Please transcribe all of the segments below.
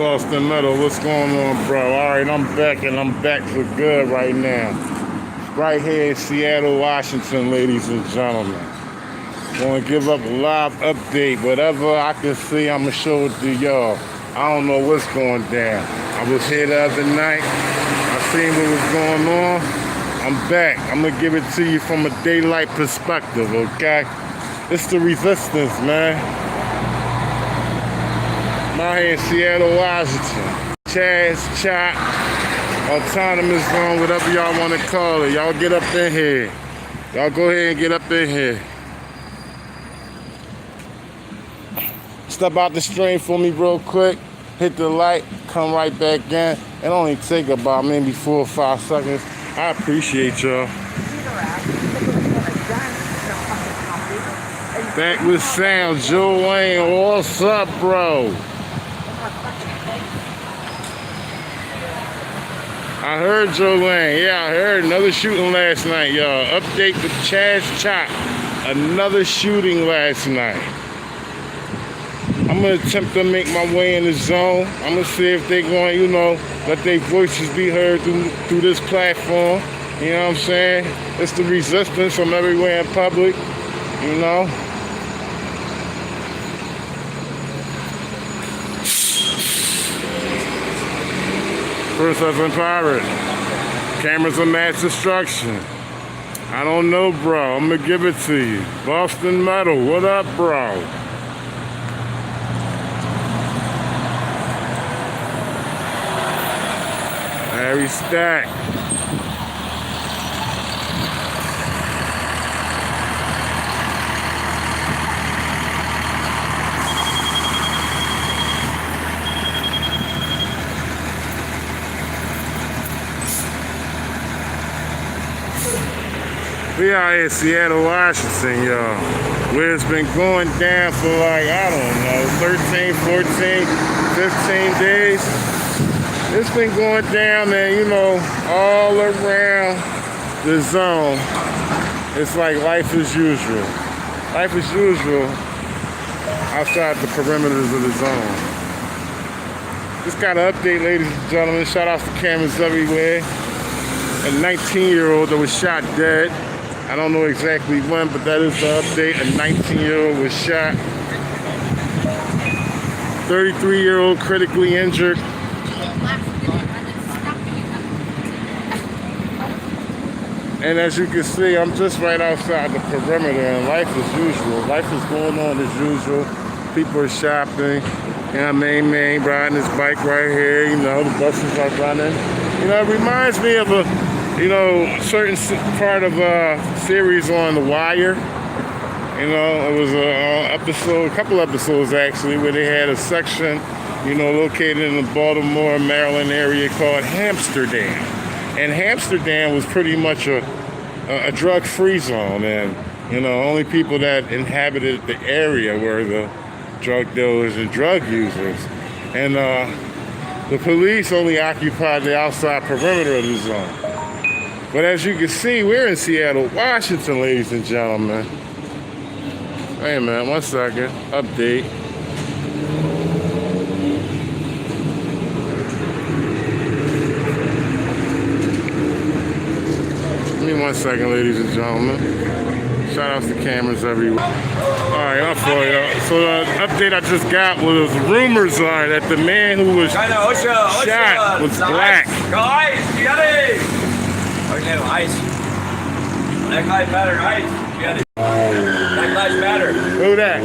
Boston Metal, what's going on, bro? Alright, I'm back, and I'm back for good right now. Right here in Seattle, Washington, ladies and gentlemen. Gonna give up a live update. Whatever I can see, I'ma show it to y'all. I don't know what's going down. I was here the other night. I seen what was going on. I'm back. I'm gonna give it to you from a daylight perspective, okay? It's the resistance, man. I'm out here in Seattle, Washington. CHAZCHOP, autonomous zone, whatever y'all want to call it. Y'all get up in here. Y'all go ahead and get up in here. Step out the stream for me real quick. Hit the light. Come right back in. It only take about maybe 4 or 5 seconds. I appreciate y'all. Back with sound. Joe Wayne, what's up, bro? I heard Joe Lane. Yeah, I heard another shooting last night, y'all. Update with CHAZCHOP. Another shooting last night. I'm going to attempt to make my way in the zone. I'm going to see if they're going, you know, let their voices be heard through this platform. You know what I'm saying? It's the resistance from everywhere in public, you know. Princess and Pirate. Cameras of mass destruction. I don't know, bro. I'm gonna give it to you. Boston Metal, what up, bro? Harry Stack. We out here in Seattle, Washington, y'all, where it's been going down for like, I don't know, 13, 14, 15 days. It's been going down there, you know, all around the zone. It's like life as usual. Life as usual outside the perimeters of the zone. Just got an update, ladies and gentlemen. Shout out to cameras everywhere. A 19-year-old that was shot dead. I don't know exactly when, but that is the update. A 19-year-old was shot. 33-year-old critically injured. And as you can see, I'm just right outside the perimeter, and life as usual. Life is going on as usual. People are shopping. You know, main riding his bike right here. You know, the buses are running. You know, it reminds me of a, you know, certain part of a series on The Wire. You know, it was a couple episodes actually, where they had a section, you know, located in the Baltimore, Maryland area called Amsterdam. And Amsterdam was pretty much a drug-free zone, and, you know, only people that inhabited the area were the drug dealers and drug users. And the police only occupied the outside perimeter of the zone. But as you can see, we're in Seattle, Washington, ladies and gentlemen. Wait a minute, 1 second. Update. Give me 1 second, ladies and gentlemen. Shout out to cameras everywhere. Alright, I'm for y'all. So the update I just got was rumors are that the man who was shot was black. Guys, get it! Okay, ice. Black Lives Matter, ice. Get it. Black Lives Matter. Who that?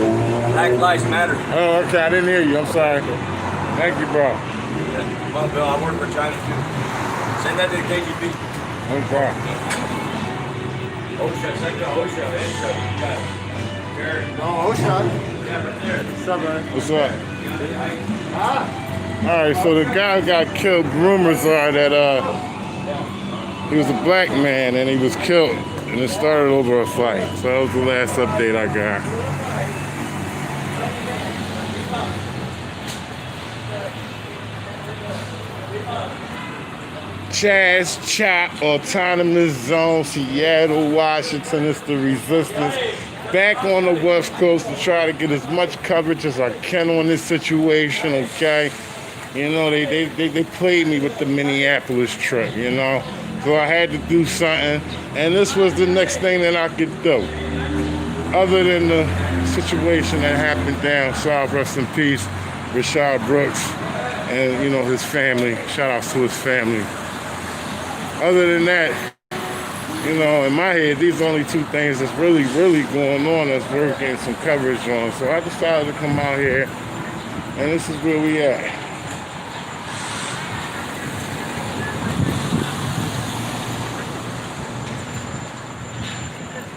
Black Lives Matter. Oh, okay, I didn't hear you. I'm sorry. Thank you, bro. Come on, Bill, I work for China too. Send that to the KGB. No problem. OSHA, send to OSHA. Oh, Ocean. Yeah, right there. What's up, man? What's up? Alright, so the guy got killed. Rumors are that he was a black man and he was killed, and it started over a fight. So that was the last update I got. CHAZCHOP, autonomous zone, Seattle, Washington. It's the resistance. Back on the West Coast to try to get as much coverage as I can on this situation, okay? You know, they played me with the Minneapolis trip, you know. So I had to do something, and this was the next thing that I could do. Other than the situation that happened down south, rest in peace, Rashad Brooks, and you know, his family. Shout outs to his family. Other than that, you know, in my head, these are only two things that's really going on that's worth getting some coverage on. So I decided to come out here, and this is where we at.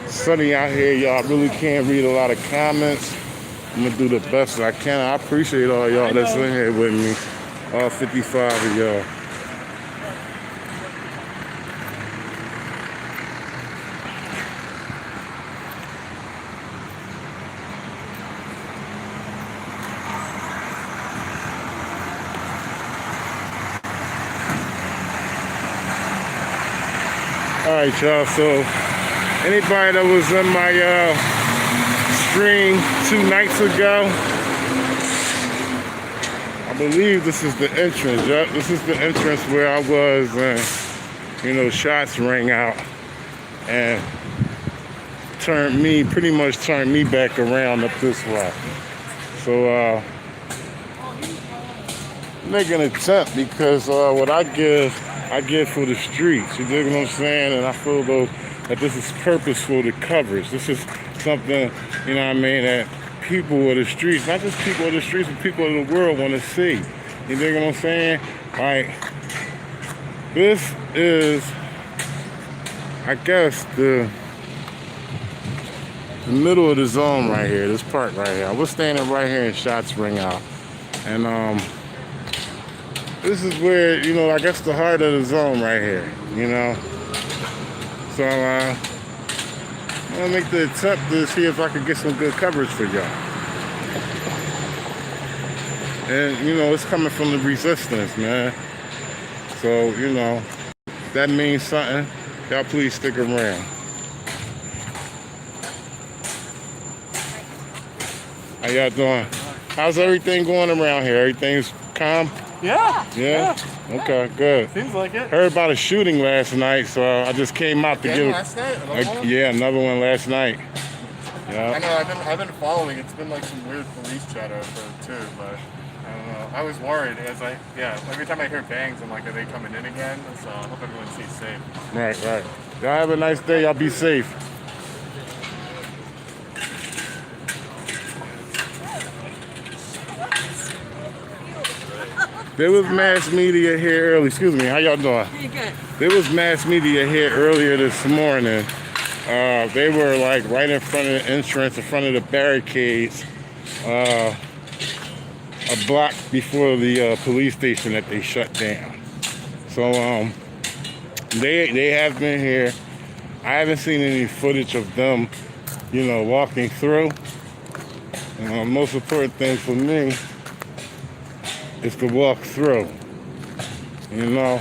Sunny out here, y'all. Really can't read a lot of comments. I'm gonna do the best that I can. I appreciate all y'all that's in here with me. All 55 of y'all. All right, y'all. So anybody that was in my stream 2 nights ago, I believe this is the entrance. Yep, this is the entrance where I was, and you know, shots rang out and pretty much turned me back around up this way. So make an attempt, because what I give for the streets. You dig what I'm saying? And I feel though that this is purposeful to coverage. This is something, you know what I mean, that people of the streets, not just people of the streets, but people of the world want to see. You dig what I'm saying? Like, this is, I guess, the middle of the zone right here, this part right here. We're standing right here and shots ring out. And this is where, you know, I guess the heart of the zone right here, you know. So I'm gonna make the attempt to see if I can get some good coverage for y'all. And you know, it's coming from the resistance, man. So, you know, that means something. Y'all please stick around. How y'all doing? How's everything going around here? Everything's calm? Yeah. Okay, good. Seems like it. Heard about a shooting last night, so I just came out to give. Last night? Yeah, another one last night. Yeah. I know. I've been following. It's been like some weird police chatter too, but I don't know. I was worried. Every time I hear bangs, I'm like, are they coming in again? So I hope everyone stays safe. Right. Y'all have a nice day. Y'all be safe. There was mass media here early. Excuse me, how y'all doing? Pretty good. There was mass media here earlier this morning. They were like right in front of the entrance, in front of the barricades, a block before the police station that they shut down. So they have been here. I haven't seen any footage of them, you know, walking through. Most important thing for me is to walk through, you know.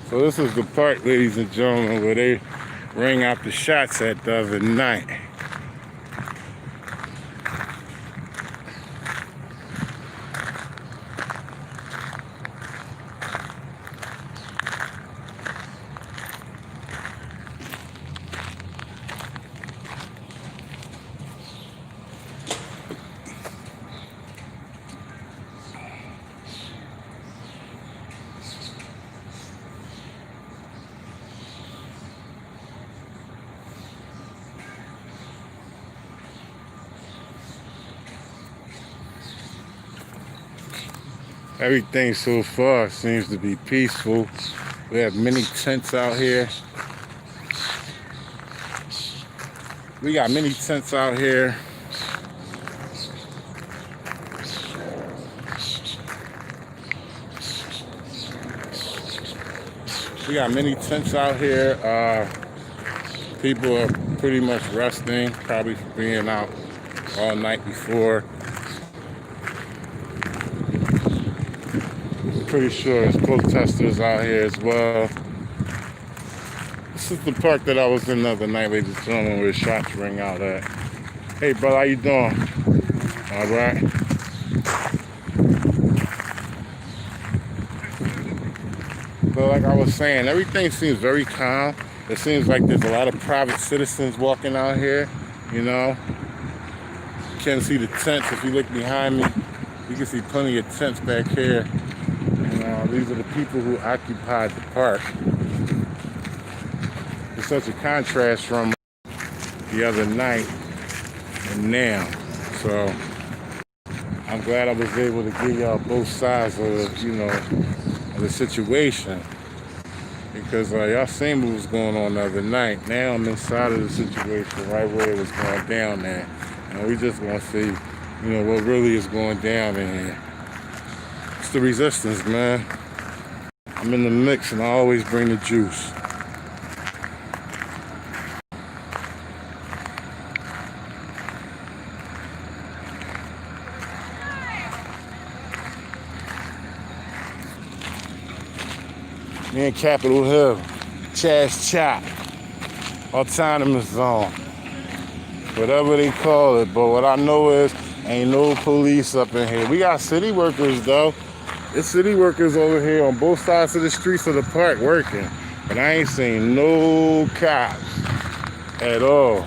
So this is the part, ladies and gentlemen, where they rang out the shots at the other night. Everything so far seems to be peaceful. We have many tents out here. We got many tents out here. People are pretty much resting, probably for being out all night before. Pretty sure there's protesters out here as well. This is the park that I was in the other night, ladies and gentlemen, where the shots ring out at. Hey, brother, how you doing? All right. But like I was saying, everything seems very calm. It seems like there's a lot of private citizens walking out here, you know. You can see the tents. If you look behind me, you can see plenty of tents back here. These are the people who occupied the park. It's such a contrast from the other night and now. So I'm glad I was able to give y'all both sides of, of the situation. Because y'all seen what was going on the other night. Now I'm inside of the situation, right where it was going down there. And we just want to see, what really is going down in here. It's the resistance, man. I'm in the mix and I always bring the juice. Me in Capitol Hill, CHAZCHOP, autonomous zone, whatever they call it. But what I know is ain't no police up in here. We got city workers though. There's city workers over here on both sides of the streets of the park working. But I ain't seen no cops at all.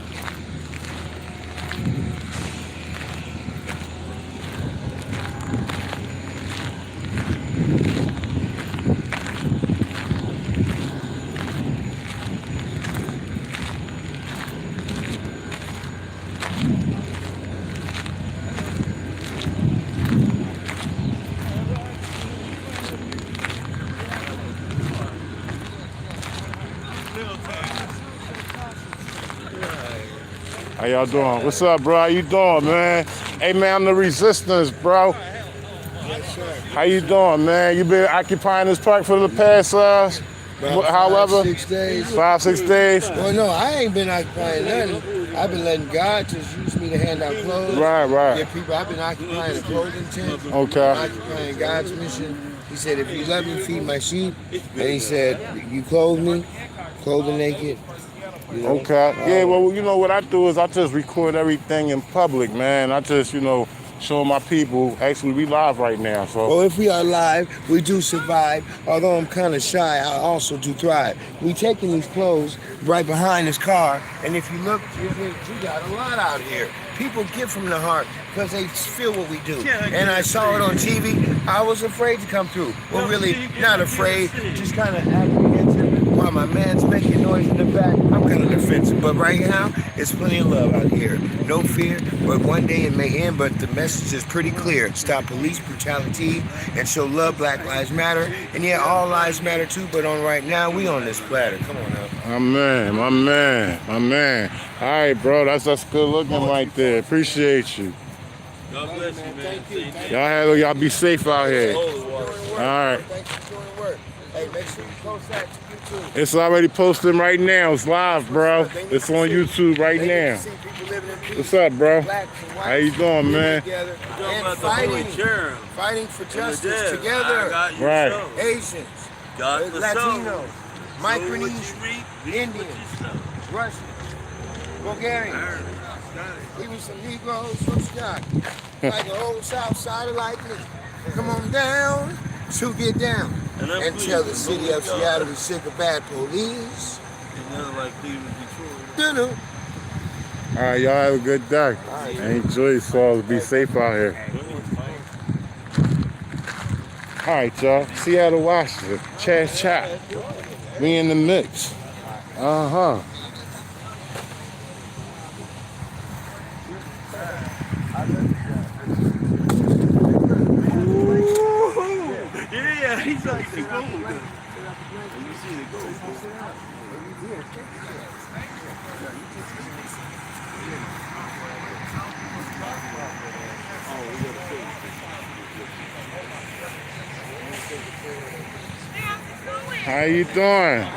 How y'all doing? What's up, bro? How you doing, man? Hey, man, I'm the resistance, bro. Yes, sir. How you doing, man? You been occupying this park for the past, however? 5, 6 days. 5, 6 days? Well, no, I ain't been occupying nothing. I've been letting God just use me to hand out clothes. Right. Get people. I've been occupying a clothing tent. Okay. Occupying God's mission. He said, if you love me, feed my sheep. And he said, you clothe me, clothing naked. Okay. Yeah, well, what I do is I just record everything in public, man. I just, show my people. Actually, we live right now, so. Well, if we are live, we do survive. Although I'm kind of shy, I also do thrive. We taking these clothes right behind this car, and if you look, you got a lot out here. People give from the heart because they feel what we do. And I saw it on TV. I was afraid to come through. Well, really, not afraid, just kind of apprehensive. While my man's making noise in the back, I'm kind of defensive. But right now, it's plenty of love out here. No fear, but one day it may end, but the message is pretty clear. Stop police brutality and show love. Black lives matter. And yeah, all lives matter too, but on right now, we on this platter. Come on now. My man. All right, bro, that's good looking right there. Appreciate you. God bless you, man. Y'all be safe out here. All right. Thanks for doing the work. Hey, make sure you post that to YouTube. It's already posting right now. It's live, bro. It's on YouTube right now. What's up, bro? How you doing, man? And fighting for justice together. Right. Asians, Latinos, Micronesians, Indians, Russians, Bulgarians, even some Negroes from Chicago, like the whole South Side of like me. Come on down to get down and tell the city of Seattle we're sick of bad police. All right, y'all have a good day. And enjoy yourselves. Be safe out here. All right, y'all. Seattle, Washington. CHAZCHOP. We in the mix. Uh-huh. Yeah, he's like the gold. You see the gold. How you doing?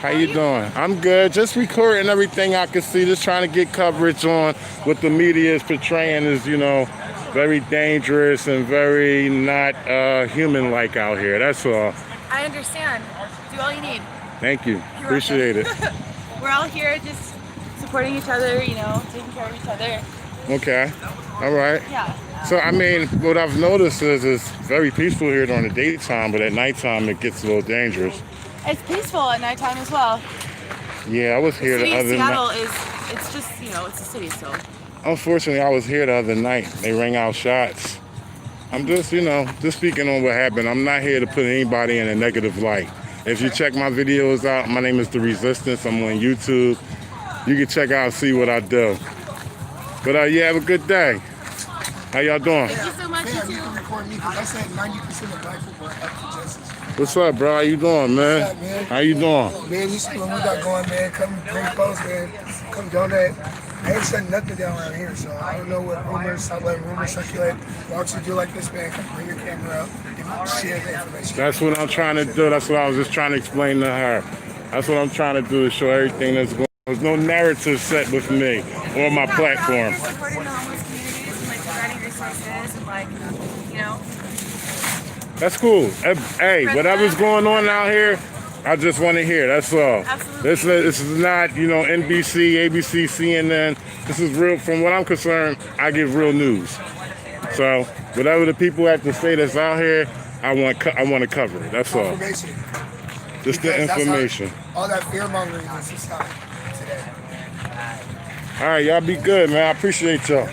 How you doing? I'm good. Just recording everything I can see. Just trying to get coverage on what the media is portraying as, you know, very dangerous and very not human-like out here. That's all. I understand. Do all you need. Thank you. You're Appreciate it. We're all here just supporting each other, you know, taking care of each other. Okay. All right. Yeah. So, I mean, what I've noticed is it's very peaceful here during the daytime, but at nighttime it gets a little dangerous. It's peaceful at nighttime as well. Yeah, I was here the City of other Seattle night. it's just, you know, it's a city still. Unfortunately, I was here the other night. They rang out shots. I'm just, you know, just speaking on what happened. I'm not here to put anybody in a negative light. If you check my videos out, my name is The Resistance. I'm on YouTube. You can check out and see what I do. But yeah, have a good day. How y'all doing? Thank you so much, you You too. can record me because I said 90% of black people are up to justice. What's up, bro? How you doing, man? What's up, man? How you doing? Man, you see what we got going, man. Come bring posts, man. Come donate. I ain't shutting nothing down around here, so I don't know what rumors, stop letting rumors circulate. Why don't you do like this, man? Come bring your camera up and share the information. That's what I'm trying to do. That's what I was just trying to explain to her. That's what I'm trying to do, to show everything that's going on. There's no narrative set with me or my platform. We're supporting the homeless communities and like providing resources and like, you know. That's cool. Hey, whatever's going on out here, I just want to hear. That's all. Absolutely. This is not, you know, NBC, ABC, CNN. This is real. From what I'm concerned, I give real news. So whatever the people have to say that's out here, I want to cover it. That's all. Information. Just the Because that's information. all that fear mongering in society today. All right, y'all be good, man. I appreciate y'all.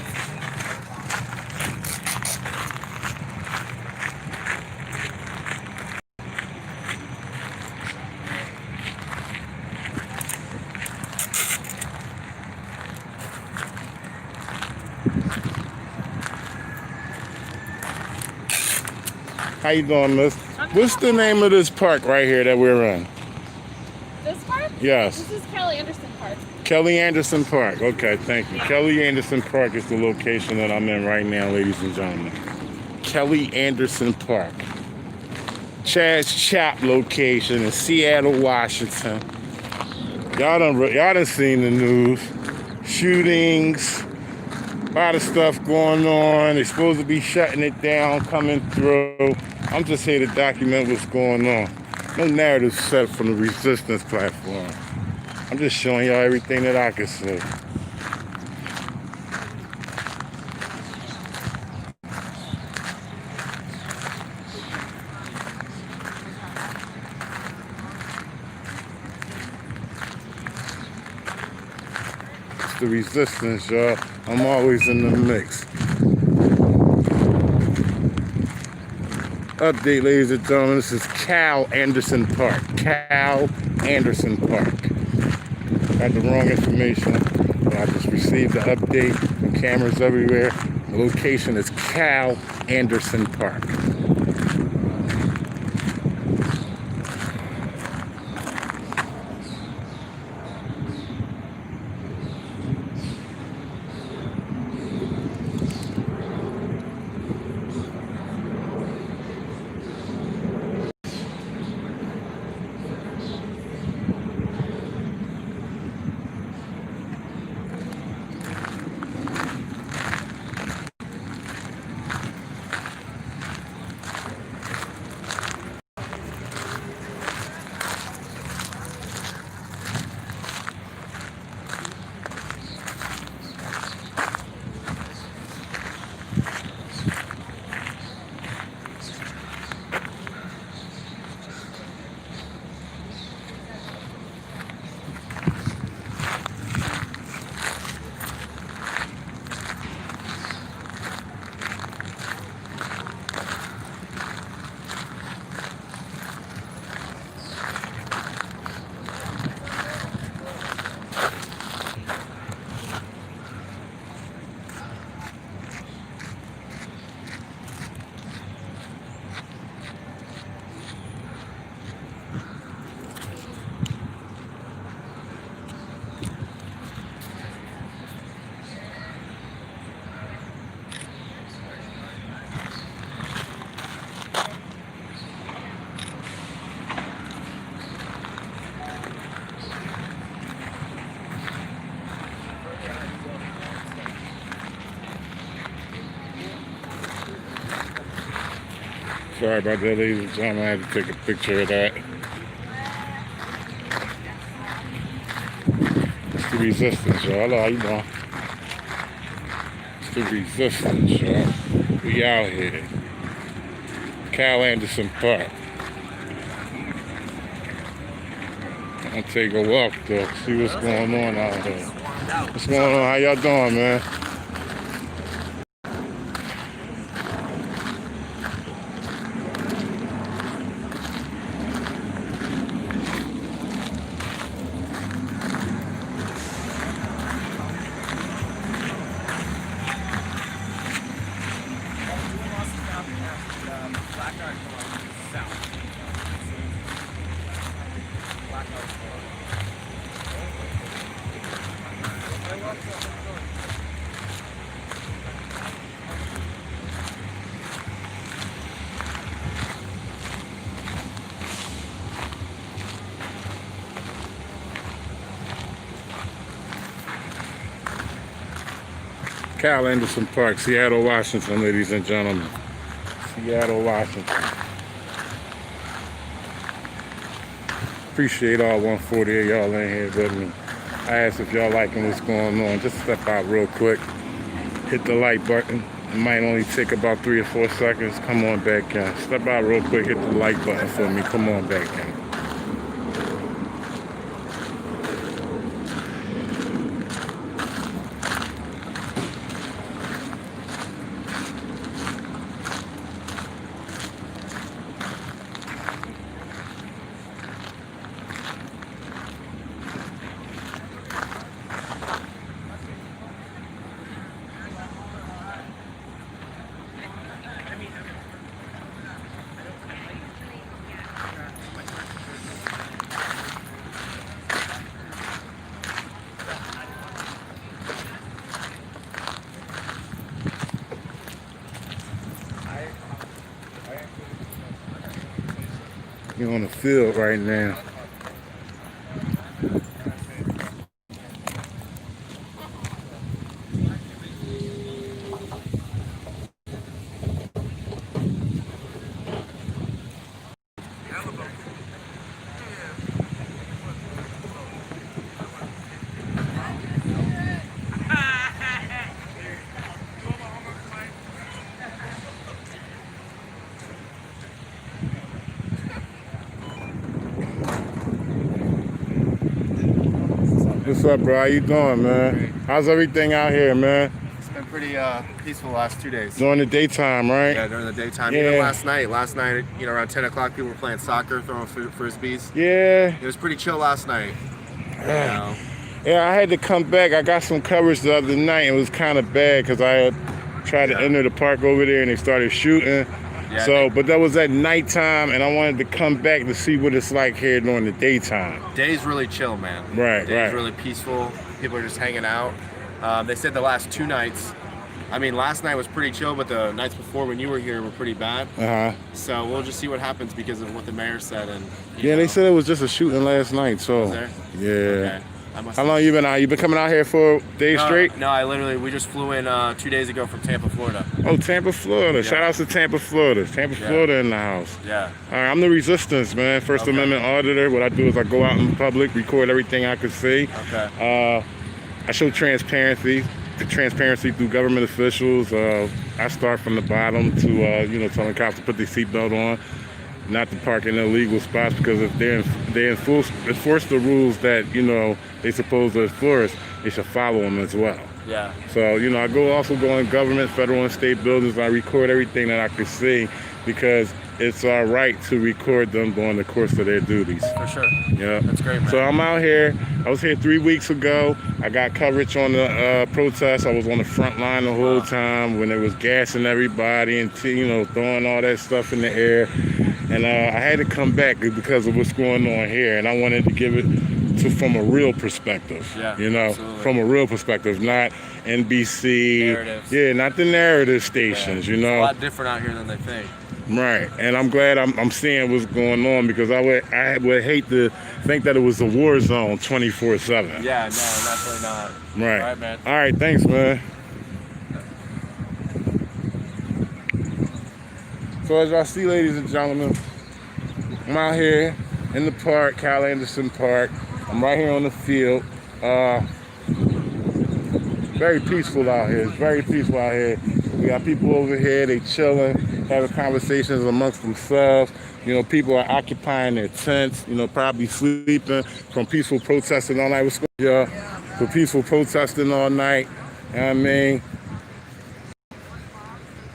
How you doing, miss? What's the name of this park right here that we're in? This park? Yes. This is Kelly Anderson Park. Kelly Anderson Park. Okay, thank you. Kelly Anderson Park is the location that I'm in right now, ladies and gentlemen. Kelly Anderson Park. CHAZCHOP location in Seattle, Washington. Y'all done seen the news. Shootings, a lot of stuff going on. They're supposed to be shutting it down, coming through. I'm just here to document what's going on. No narrative set from the Resistance platform. I'm just showing y'all everything that I can see. It's the Resistance, y'all. I'm always in the mix. Update, ladies and gentlemen. This is Cal Anderson Park. Cal Anderson Park. Got the wrong information. I just received the update from cameras everywhere. The location is Cal Anderson Park. Sorry about that, ladies and gentlemen. I had to take a picture of that. It's the resistance, y'all. Hello, how you doing? It's the resistance, y'all. We out here. Cal Anderson Park. I'm gonna take a walk though, see what's going on out there. What's going on? How y'all doing, man? Cal Anderson Park, Seattle, Washington, ladies and gentlemen. Seattle, Washington. Appreciate all 140 of y'all in here with me. I asked if y'all liking what's going on. Just step out real quick. Hit the like button. It might only take about 3 or 4 seconds. Come on back in. Step out real quick. Hit the like button for me. Come on back in. You're on the field right now. What's up, bro? How you doing, man? How's everything out here, man? It's been pretty peaceful the last 2 days. During the daytime, right? Yeah, during the daytime. Yeah. Even last night, around 10 o'clock, people were playing soccer, throwing frisbees. Yeah. It was pretty chill last night. Yeah. Yeah, I had to come back. I got some coverage the other night. It was kind of bad because I had tried to enter the park over there and they started shooting. Yeah, But that was at nighttime, and I wanted to come back to see what it's like here during the daytime. Day's really chill, man. Right, Day's really peaceful. People are just hanging out. They said the last 2 nights, last night was pretty chill, but the nights before when you were here were pretty bad. So we'll just see what happens because of what the mayor said. And they said it was just a shooting last night. So was there? yeah. Okay. How long you been out? You been coming out here for days straight? No, we just flew in 2 days ago from Tampa, Florida. Oh, Tampa, Florida. Yeah. Shout out to Tampa, Florida. Florida in the house. Yeah. All right, I'm the Resistance, man. First Amendment auditor. What I do is I go out in public, record everything I can see. Okay. I show transparency through government officials. I start from the bottom to, telling cops to put their seatbelt on, not to park in illegal spots, because if they enforce the rules that, they supposed to enforce, they should follow them as well. Yeah. So, I also go in government, federal and state buildings. I record everything that I can see because it's our right to record them during the course of their duties. For sure. Yeah. That's great, man. So I'm out here. I was here 3 weeks ago. I got coverage on the protest. I was on the front line the whole time when they was gassing everybody and, throwing all that stuff in the air. And I had to come back because of what's going on here. And I wanted to give it from a real perspective. Yeah, absolutely. From a real perspective, not NBC. Narratives. Yeah, not the narrative stations, It's a lot different out here than they think. Right, and I'm glad I'm seeing what's going on, because I would hate to think that it was a war zone 24/7. Yeah, no, definitely not. Right. All right, man. All right, thanks, man. So as y'all see, ladies and gentlemen, I'm out here in the park, Cal Anderson Park. I'm right here on the field. Very peaceful out here. It's very peaceful out here. We got people over here, they chilling, having conversations amongst themselves. You know, people are occupying their tents, you know, probably sleeping from peaceful protesting all night. What's going on, y'all? For peaceful protesting all night. You know what I mean?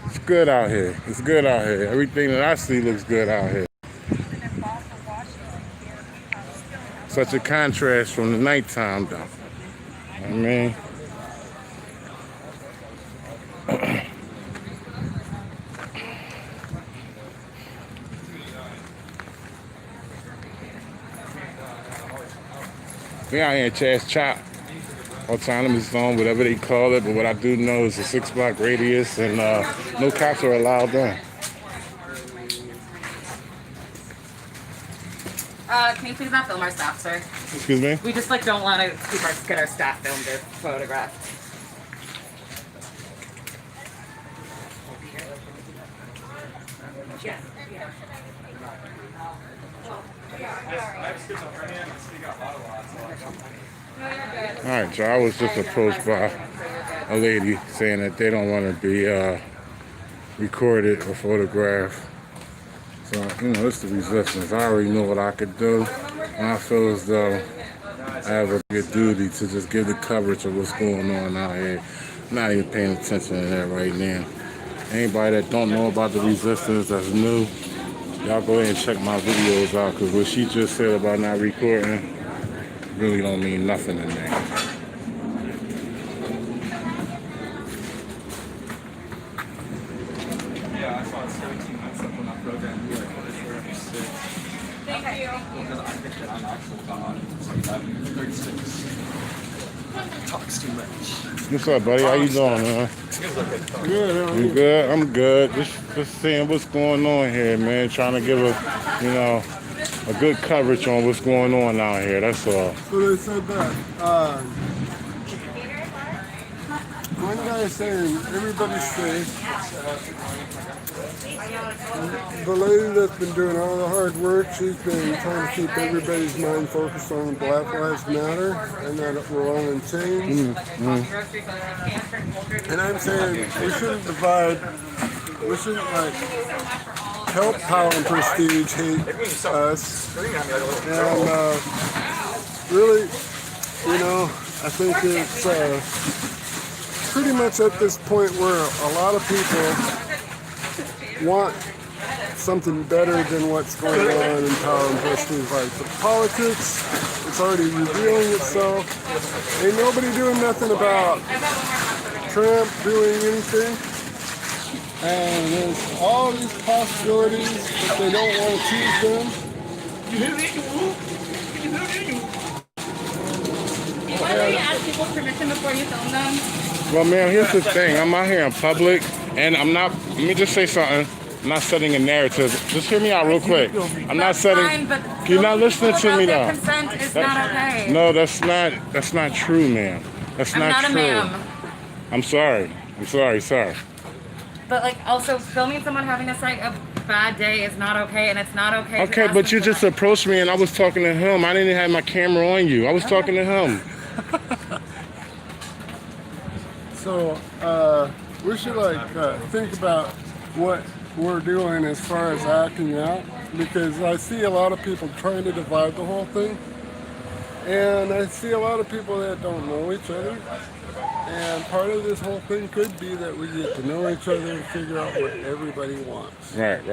It's good out here. It's good out here. Everything that I see looks good out here. Such a contrast from the nighttime, though. You know what I mean? We out here in CHAZCHOP, autonomous zone, whatever they call it, but what I do know is a 6-block radius and no cops are allowed there. Can you please not film our staff, sir? Excuse me? We just don't want to get our staff filmed or photographed. Yes. All right, so I was just approached by a lady saying that they don't want to be recorded or photographed. So, you know, it's the resistance. I already know what I could do. And I feel as though I have a good duty to just give the coverage of what's going on out here. I'm not even paying attention to that right now. Anybody that don't know about the resistance that's new, y'all go ahead and check my videos out, because what she just said about not recording really don't mean nothing to me. Yeah, I saw 17 months up on that program. You're like, what is your episode? Thank you. Because I think that I'm actually gone. It's like 36. Talks too much. What's up, buddy? How you doing, man? Good. You good? I'm good. Just seeing what's going on here, man. Trying to give a good coverage on what's going on out here. That's all. So they said that one guy saying everybody's safe. The lady that's been doing all the hard work, she's been trying to keep everybody's mind focused on Black Lives Matter and that we're all in chains. And I'm saying we shouldn't divide. We shouldn't help power and prestige hate us. And really, I think it's pretty much at this point where a lot of people want something better than what's going on in power and prestige. Like the politics, it's already revealing itself. Ain't nobody doing nothing about Trump doing anything. And there's all these possibilities, but they don't want to choose them. Why don't you ask people permission before you film them? Well, man, here's the thing. I'm out here in public, and I'm not. Let me just say something. I'm not setting a narrative. Just hear me out real quick. I'm not setting. Fine, but You're not listening to me their though. Consent is not okay. No, that's not true, man. That's I'm not true. a ma'am. I'm sorry. Sorry. But also filming someone having a bad day is not okay, and it's not okay. Okay, but you just approached me, and I was talking to him. I didn't have my camera on you. I was talking to him. So we should think about what we're doing as far as acting out, because I see a lot of people trying to divide the whole thing, and I see a lot of people that don't know each other. And part of this whole thing could be that we get to know each other and figure out what everybody wants. Right.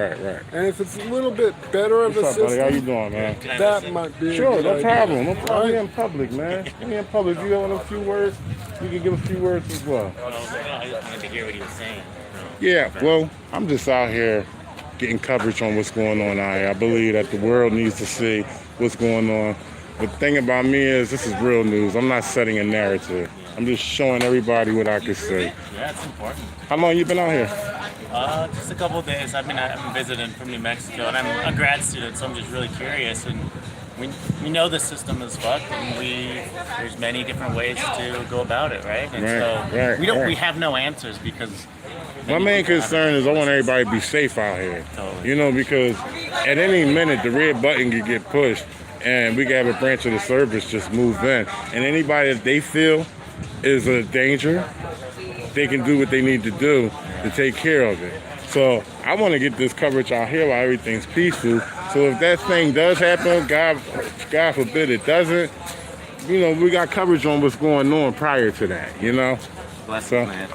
And if it's a little bit better of a What's up, buddy? How you system, doing, man? that might be Sure, a good no idea. problem. No problem. Right? We're in public, man. We're in public. If you have a few words, you can give a few words as well. I just wanted to hear what he was saying. Yeah, well, I'm just out here getting coverage on what's going on out here. I believe that the world needs to see what's going on. The thing about me is this is real news. I'm not setting a narrative. I'm just showing everybody what I can see. Yeah, it's important. How long you been out here? Just a couple of days. I've been visiting from New Mexico, and I'm a grad student, so I'm just really curious. And we know the system is fucked, and there's many different ways to go about it, right? And Right. we have no answers because My main concern is I want everybody to be safe out here. Totally. You know, because at any minute the red button could get pushed and we could have a branch of the service just move in. And anybody that they feel is a danger, they can do what they need to do to take care of it. So I want to get this coverage out here while everything's peaceful. So if that thing does happen, God forbid it doesn't, you know, we got coverage on what's going on prior to that, you know? Blessings, man.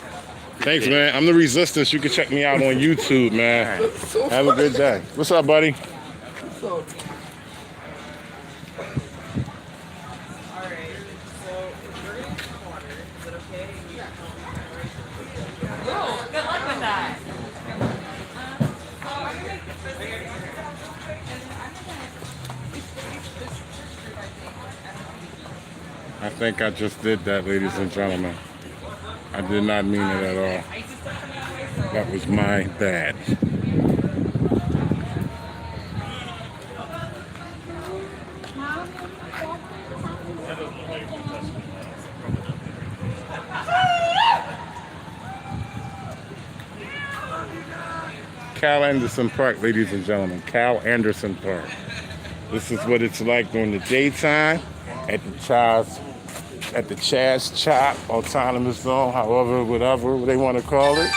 Thanks, man. I'm the Resistance. You can check me out on YouTube, man. Have a good day. What's up, buddy? Good luck with that. I think I just did that, ladies and gentlemen. I did not mean it at all. That was my bad. Cal Anderson Park, ladies and gentlemen. Cal Anderson Park. This is what it's like during the daytime at the CHAZCHOP autonomous zone, however, whatever they want to call it.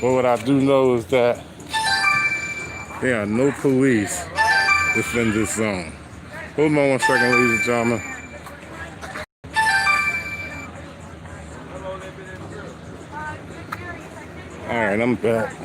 But what I do know is that there are no police within this zone. Hold on 1 second, ladies and gentlemen. All right, I'm back.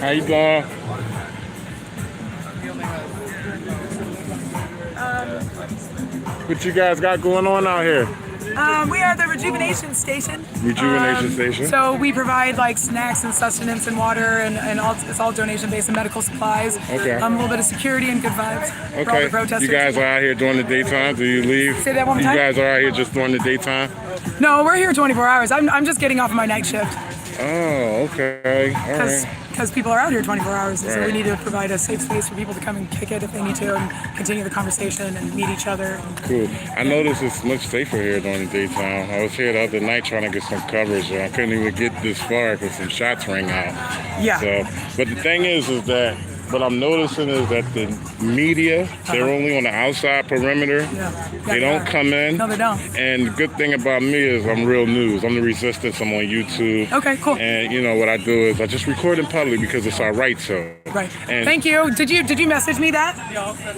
How you doing? What you guys got going on out here? We are the Rejuvenation Station. Rejuvenation Station. So we provide like snacks and sustenance and water and all, it's all donation based and medical supplies. Okay. A little bit of security and good vibes for all the protesters. You guys are out here during the daytime? Do you leave? Say that one more time? You guys are out here just during the daytime? No, we're here 24 hours. I'm just getting off of my night shift. Oh, okay. All right. Because people are out here 24 hours, so Right. we need to provide a safe space for people to come and kick it if they need to and continue the conversation and meet each other. Cool. I noticed it's much safer here during the daytime. I was here the other night trying to get some coverage, and I couldn't even get this far because some shots rang out. Yeah. So, but the thing is that what I'm noticing is that the media, they're only on the outside perimeter. Yeah. They don't come in. No, they don't. And the good thing about me is I'm real news. I'm the Resistance. I'm on YouTube. Okay, cool. And you know what I do is I just record in public because it's our right to. Right. And Thank you. Did you message me that?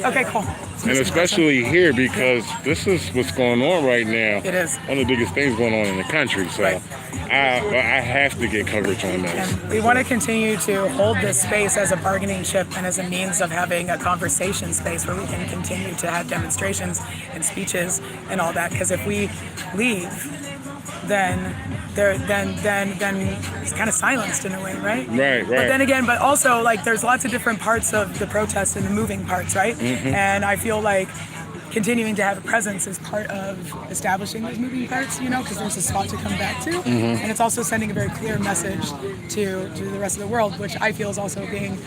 Okay, cool. And especially here because this is what's going on right now. It is. One of the biggest things going on in the country. So Right. I have to get coverage on this. And we want to continue to hold this space as a bargaining chip and as a means of having a conversation space where we can continue to have demonstrations and speeches and all that. Because if we leave, then it's kind of silenced in a way, right? Right. But then again, but also like there's lots of different parts of the protest and the moving parts, right? Mm-hmm. And I feel like continuing to have a presence is part of establishing those moving parts, you know, because there's a spot to come back to. Mm-hmm. And it's also sending a very clear message to the rest of the world, which I feel is also being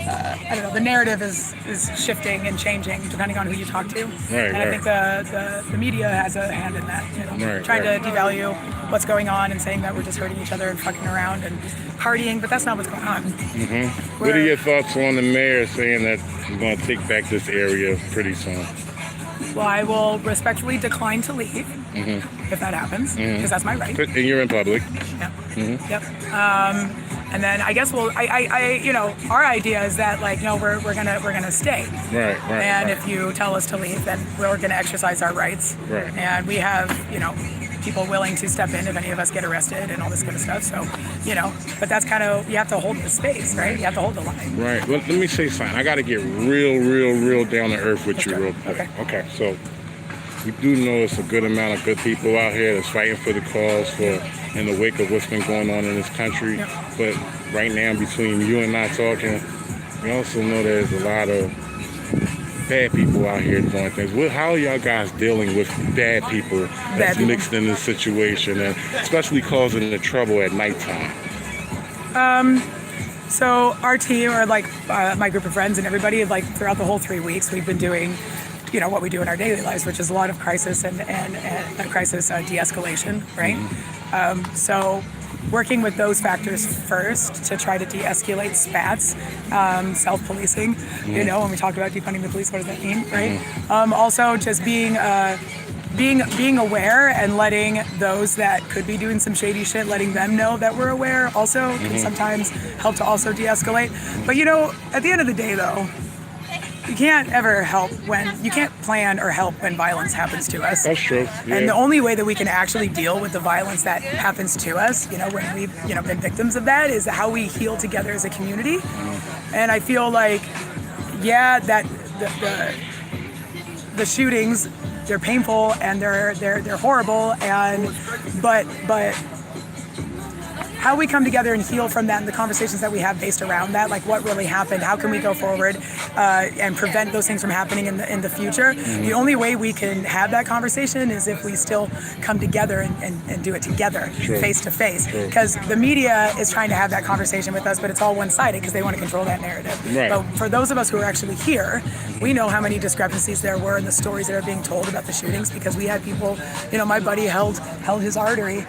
I don't know, the narrative is shifting and changing depending on who you talk to. And I think the media has a hand in that, trying to devalue what's going on and saying that we're just hurting each other and fucking around and partying, but that's not what's going on. What are your thoughts on the mayor saying that we're going to take back this area pretty soon? Well, I will respectfully decline to leave if that happens, because that's my right. And you're in public. Yeah. Yep. And then I guess our idea is that we're gonna stay. Right. And if you tell us to leave, then we're gonna exercise our rights. Right. And we have people willing to step in if any of us get arrested and all this kind of stuff. So but that's kind of, you have to hold the space, right? You have to hold the line. Right. Well, let me say something. I got to get real down to earth with you real quick. Okay. So we do know it's a good amount of good people out here that's fighting for the cause in the wake of what's been going on in this country. Yep. But right now, between you and I talking, we also know there's a lot of bad people out here doing things. How are y'all guys dealing with bad people that's mixed in this situation, and especially causing the trouble at nighttime? So our team, or my group of friends and everybody, throughout the whole 3 weeks, we've been doing what we do in our daily lives, which is a lot of crisis and crisis de-escalation, right? So working with those factors first to try to de-escalate spats, self-policing, when we talk about defunding the police, what does that mean, right? Also just being aware and letting those that could be doing some shady shit, letting them know that we're aware also can sometimes help to also de-escalate. But at the end of the day though, you can't ever you can't plan or help when violence happens to us. That's true. Yeah. And the only way that we can actually deal with the violence that happens to us, when we've, been victims of that, is how we heal together as a community. And I feel like, that the shootings, they're painful and they're horrible, but how we come together and heal from that and the conversations that we have based around that, like what really happened, how can we go forward and prevent those things from happening in the future. The only way we can have that conversation is if we still come together and do it together, face to face. Because the media is trying to have that conversation with us, but it's all one-sided because they want to control that narrative. Right. But for those of us who are actually here, we know how many discrepancies there were in the stories that are being told about the shootings, because we had people, my buddy held his artery,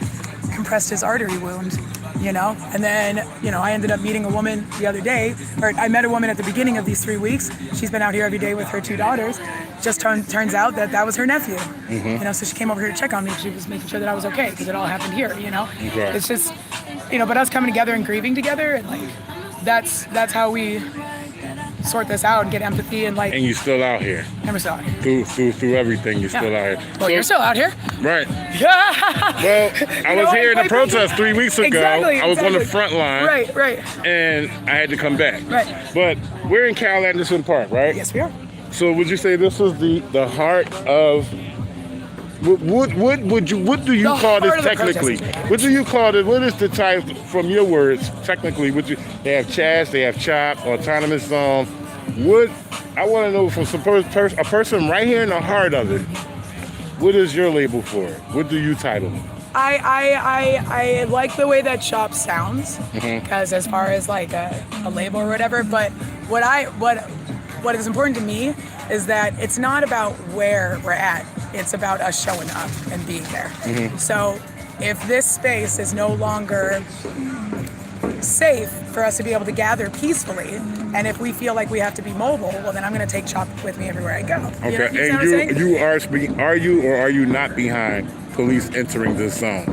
compressed his artery wound, and then, I ended up meeting a woman the other day, or I met a woman at the beginning of these 3 weeks. She's been out here every day with her 2 daughters. Just turns out that was her nephew, so she came over here to check on me. She was making sure that I was okay, because it all happened here, Okay. It's just, but us coming together and grieving together, and that's how we sort this out and get empathy and And you're still out here. And we're still out here. Through everything, you're still out here. Well, you're still out here. Right. Yeah. Well, I was here in the protest 3 weeks ago. Exactly. I was on the front line. Right. And I had to come back. Right. But we're in Cal Anderson Park, right? Yes, we are. So would you say this is the heart of what do you call this technically? What do you call it? What is the type, from your words, technically? They have CHAZ, they have CHOP, autonomous zone. I want to know from a person right here in the heart of it, what is your label for it? What do you title it? I like the way that CHOP sounds, because as far as like a label or whatever, but what is important to me is that it's not about where we're at. It's about us showing up and being there. So if this space is no longer safe for us to be able to gather peacefully, and if we feel like we have to be mobile, well, then I'm going to take CHOP with me everywhere I go. Okay, are you or are you not behind police entering this zone?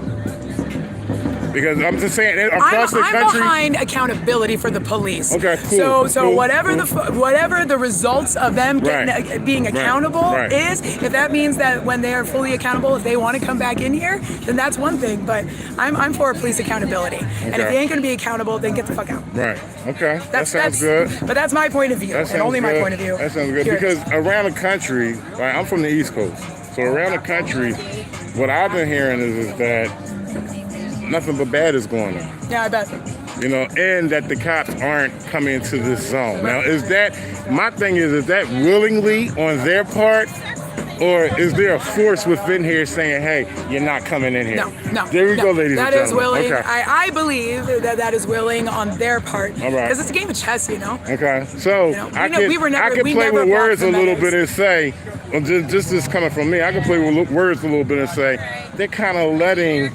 Because I'm just saying, across the country, I'm behind accountability for the police. Okay, cool. So cool, whatever cool. the results of them being accountable is, if that means that when they are fully accountable, if they want to come back in here, then that's one thing. But I'm for police accountability. Okay. And if they ain't going to be accountable, then get the fuck out. Right. Okay. That sounds good. But that's my point of view, and only my point of view. That sounds good. Because around the country, I'm from the East Coast, so around the country, what I've been hearing is that nothing but bad is going on. Yeah, I bet. And that the cops aren't coming into this zone. Now, my thing is that willingly on their part, Or is there a force within here saying, hey, you're not coming in here? No. There we go, ladies and That gentlemen. is willing. Okay. I believe that is willing on their part. All right. Because it's a game of chess, you know? Okay, so I could play with words a little bit and say, well, just this coming from me, I can play with words a little bit and say, they're kind of letting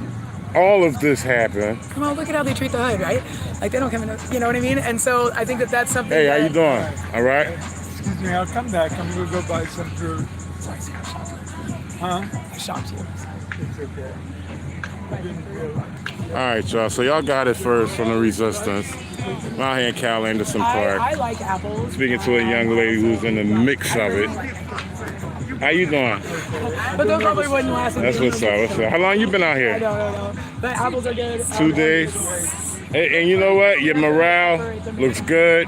all of this happen. Well, look at how they treat the hood, right? Like, they don't come in, you know what I mean? And so I think that's something Hey, how you doing? All right? Excuse me, I'll come back. I'm going to go buy some food. Huh? I shopped you. It's okay. I didn't realize. All right, y'all. So y'all got it first from the Resistance. I'm out here in Cal Anderson Park. I like apples. Speaking to a young lady who's in the mix of it. How you doing? But those probably wouldn't last. That's what's up. How long you been out here? I don't know. But apples are good. 2 days. And you know what? Your morale looks good.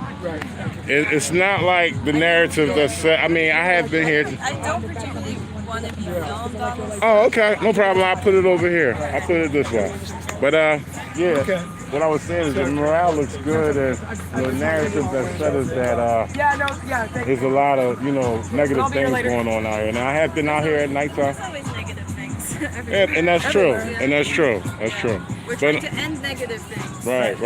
It's not like the narrative that's set. I mean, I have been here. I don't particularly want to be filmed on this. Oh, okay. No problem. I'll put it over here. I'll put it this way. But, yeah. What I was saying is the morale looks good, and the narrative that said is that there's a lot of, negative things going on out here. Now, I have been out here at nighttime. There's always negative things. And that's true. And that's true. That's true. We're trying to end negative things. Right.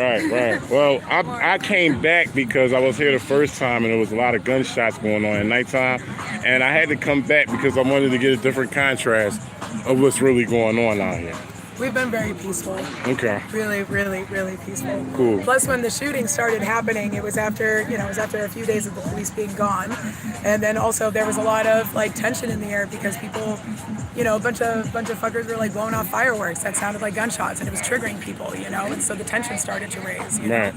Well, I came back because I was here the first time and there was a lot of gunshots going on at nighttime. And I had to come back because I wanted to get a different contrast of what's really going on out here. We've been very peaceful. Okay. Really, really, really peaceful. Cool. Plus, when the shooting started happening, it was after a few days of the police being gone, and then also there was a lot of tension in the air because people, a bunch of fuckers were blowing off fireworks that sounded like gunshots, and it was triggering people, and so the tension started to raise. Right.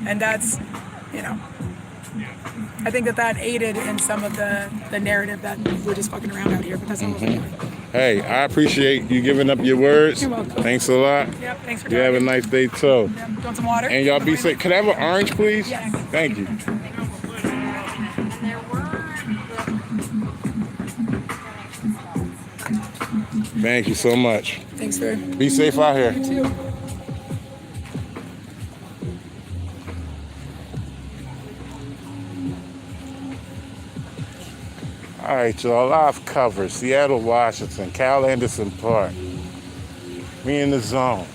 And that's, I think that aided in some of the narrative that we're just fucking around out here, but that's not what we're doing. Hey, I appreciate you giving up your words. You're welcome. Thanks a lot. Yep, thanks for You have a nice day too. Yep. Want some water? And y'all be safe. Could I have an orange, please? Yes. Thank you. Thank you so much. Thanks for. Be safe out here. You too. All right, y'all. Live coverage. Seattle, Washington. Cal Anderson Park. We in the zone.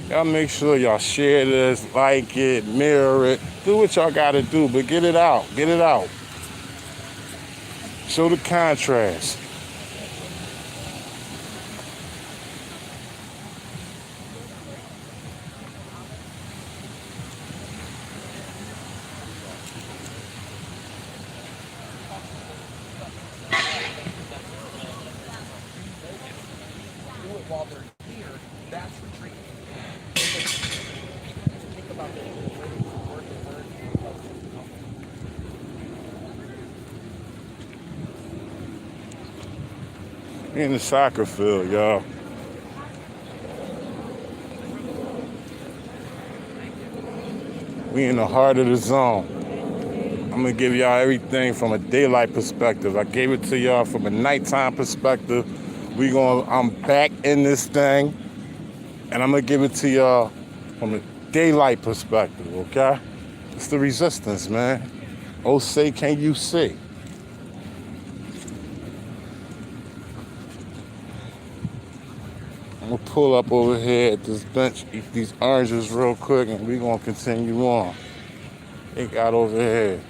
Y'all make sure y'all share this, like it, mirror it. Do what y'all got to do, but get it out. Get it out. Show the contrast. While they're here, that's retreat. Think about it. We in the soccer field, y'all. We in the heart of the zone. I'm gonna give y'all everything from a daylight perspective. I gave it to y'all from a nighttime perspective. I'm back in this thing, and I'm gonna give it to y'all from a daylight perspective, okay? It's the Resistance, man. Oh, say, can you see? I'm gonna pull up over here at this bench, eat these oranges real quick, and we're gonna continue on. They got over here.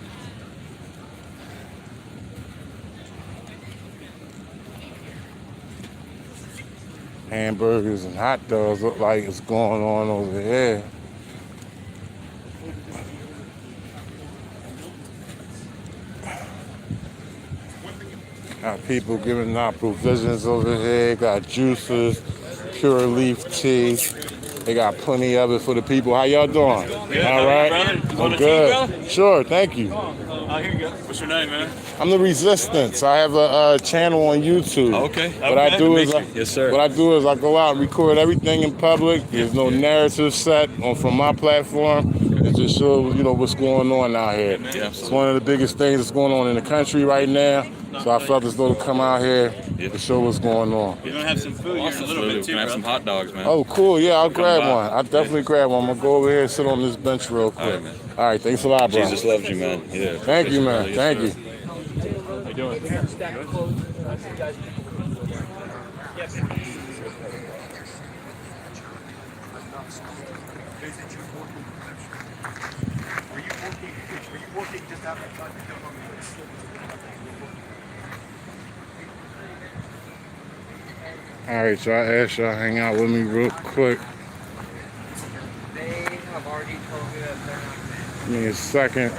Hamburgers and hot dogs look like it's going on over here. Got people giving out provisions over here. Got juices, pure leaf tea. They got plenty of it for the people. How y'all doing? Good. All right. I'm good. Sure. Thank you. Oh, here you go. What's your name, man? I'm the Resistance. I have a channel on YouTube. Okay. What I do is, yes, sir. What I do is I go out and record everything in public. There's no narrative set from my platform. and just show, you know, what's going on out here. It's one of the biggest things that's going on in the country right now. So I felt as though to come out here to show what's going on. You're gonna have some food here in a little bit too. Can I have some hot dogs, man? Oh, cool. Yeah, I'll grab one. I'll definitely grab one. I'm gonna go over here and sit on this bench real quick. All right, man. All right, thanks a lot, bro. Jesus loves you, man. Yeah. Thank you, man. Thank you. How you doing? All right, so I asked y'all to hang out with me real quick. Give me a second.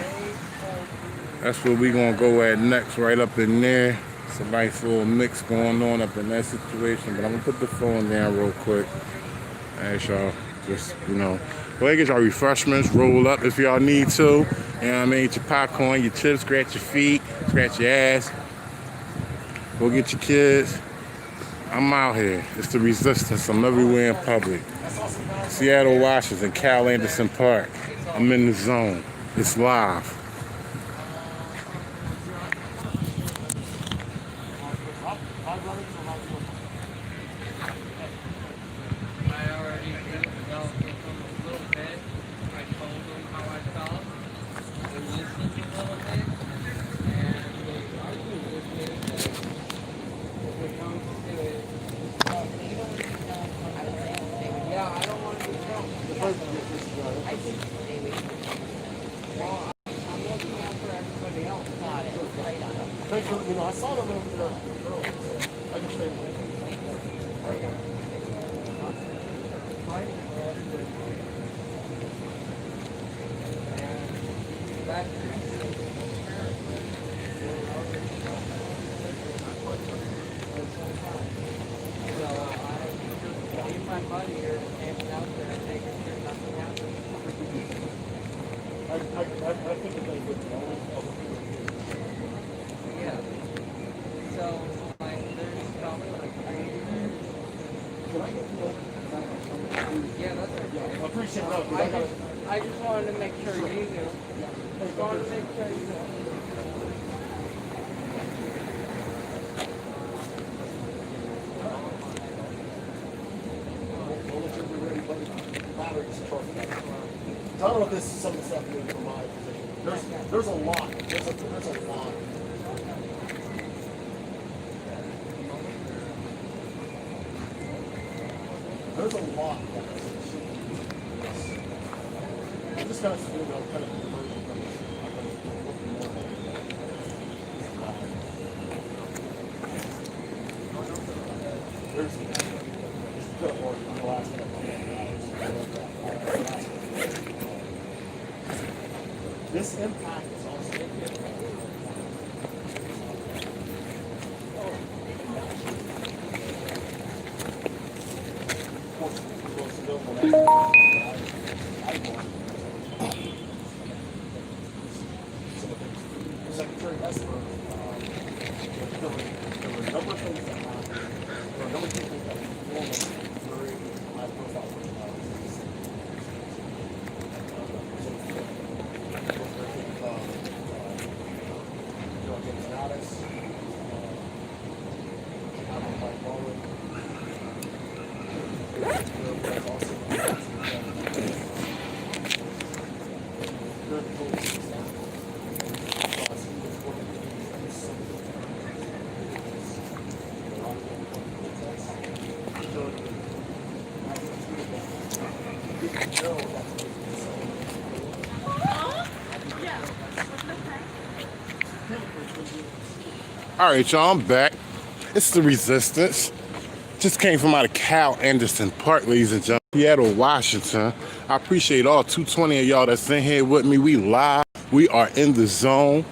That's where we gonna go at next, right up in there. It's a nice little mix going on up in that situation, but I'm gonna put the phone down real quick. Ask y'all, just, you know, go ahead and get y'all refreshments, roll up if y'all need to. You know what I mean? Eat your popcorn, your chips, scratch your feet, scratch your ass. Go get your kids. I'm out here. It's the resistance. I'm everywhere in public. Seattle, Washington, Cal Anderson Park. I'm in the zone. It's live. I just wanted to make sure you knew. Just wanted to make sure you knew. I don't know if this is some of the stuff you need for my position. There's a lot. There's a lot. There's a lot. I'm just kind of feeling kind of conversion from this. There's good work in the last couple of hours. This impact is also Secretary Esper, there were a number of things that happened. There were a number of people that were very high profile personalities. James Mattis, Mike Bowen. There was also All right, y'all, I'm back. It's the Resistance. Just came from out of Cal Anderson Park, ladies and gentlemen. Seattle, Washington. I appreciate all 220 of y'all that's in here with me. We live. We are in the zone.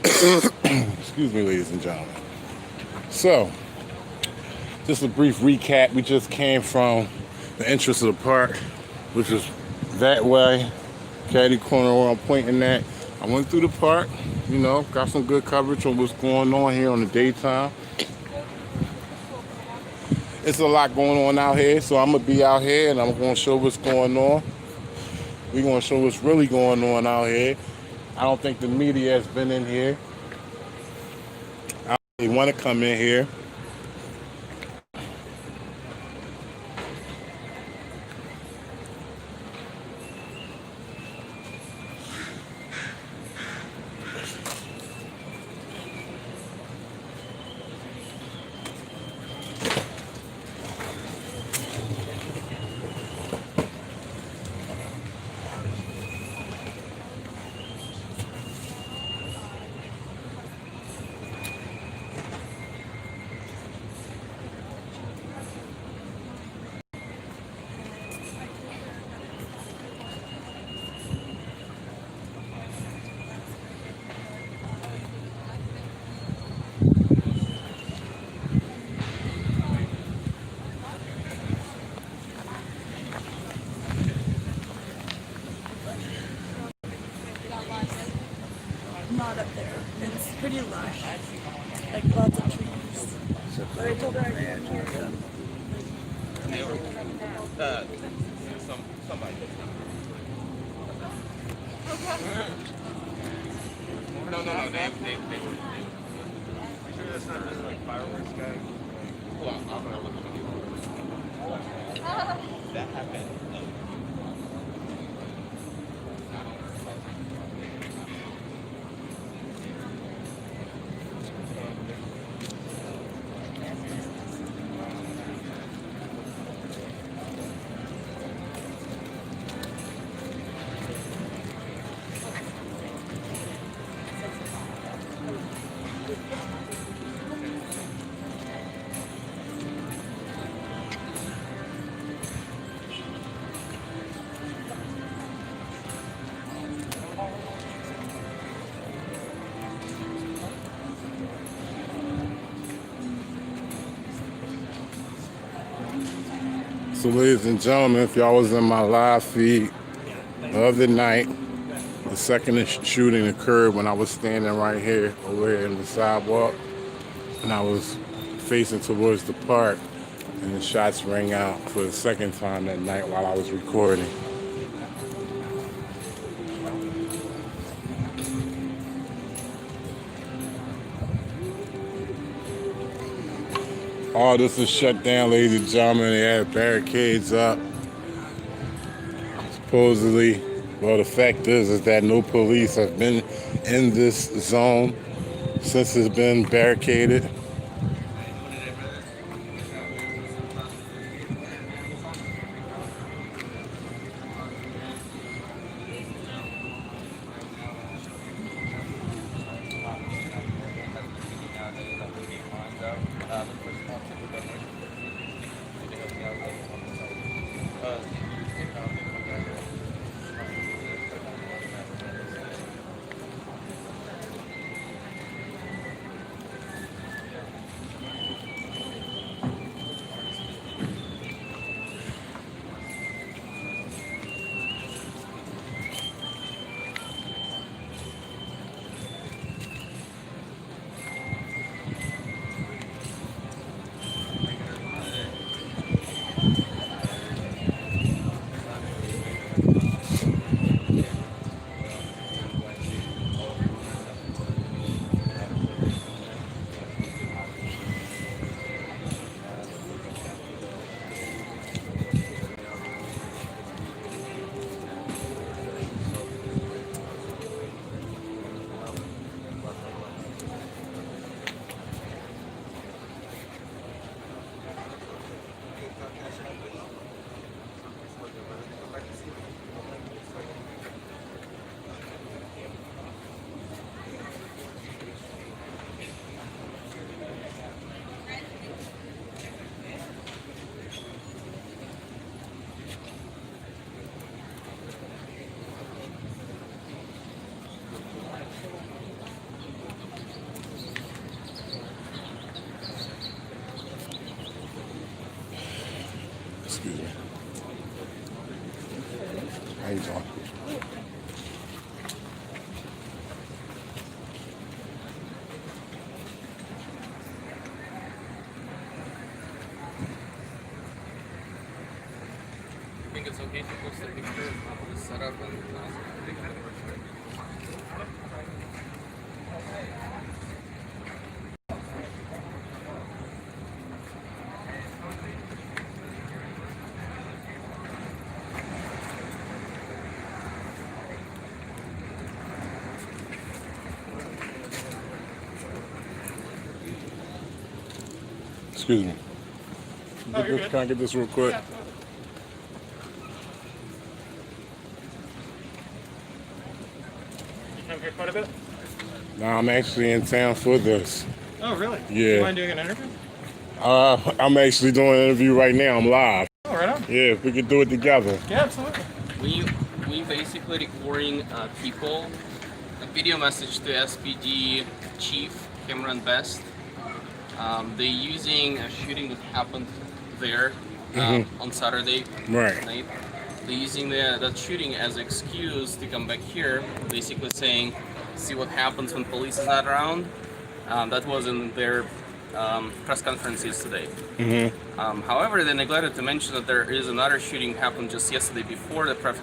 Excuse me, ladies and gentlemen. So, just a brief recap. We just came from the entrance of the park, which is that way. Caddy corner where I'm pointing at. I went through the park, you know, got some good coverage on what's going on here on the daytime. It's a lot going on out here, so I'm gonna be out here and I'm gonna show what's going on. We're going to show what's really going on out here. I don't think the media has been in here. They want to come in here. Not up there. It's pretty lush. Like lots of trees. But I told her I couldn't hear them. Somebody. No. They. Sure that's not just like fireworks, guys. Hold on, I'm gonna look at you. That happened. So ladies and gentlemen, if y'all was in my live feed the other night, the second shooting occurred when I was standing right here, over here in the sidewalk, and I was facing towards the park, and the shots rang out for the second time that night while I was recording. All this is shut down, ladies and gentlemen. They had barricades up. Supposedly, well, the fact is that no police have been in this zone since it's been barricaded. Excuse me. How you doing? think it's okay to post a picture of the setup and take a picture? Excuse me. Can I get this real quick? You come here quite a bit? No, I'm actually in town for this. Oh, really? Yeah. You mind doing an interview? I'm actually doing an interview right now. I'm live. Oh, right on. Yeah, if we could do it together. Yeah, absolutely. We basically recording people, a video message to SPD Chief Cameron Best. They're using a shooting that happened there on Saturday night. They're using that shooting as an excuse to come back here, basically saying, see what happens when police is not around. That was in their press conferences today. However, they neglected to mention that there is another shooting happened just yesterday before the press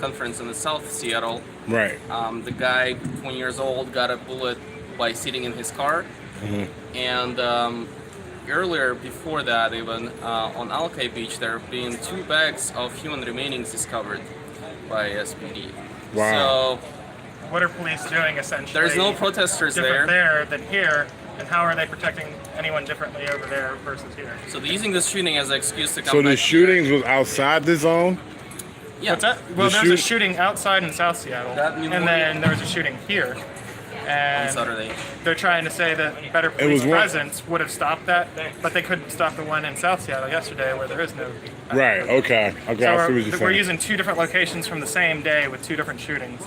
conference in the South Seattle. Right. The guy, 20 years old, got a bullet by sitting in his car. And earlier, before that, even on Alki Beach, there have been 2 bags of human remainings discovered by SPD. Wow. So, what are police doing essentially? There's no protesters different there than here, and how are they protecting anyone differently over there versus here? So they're using this shooting as an excuse to come So back the shootings was outside the zone? Yeah. What's that? Well, there's a shooting outside in South Seattle, and then there was a shooting here. And on Saturday. They're trying to say that better police presence would have stopped that, but they couldn't stop the one in South Seattle yesterday where there is no. Right, okay. So I see what you're saying. we're using 2 different locations from the same day with 2 different shootings.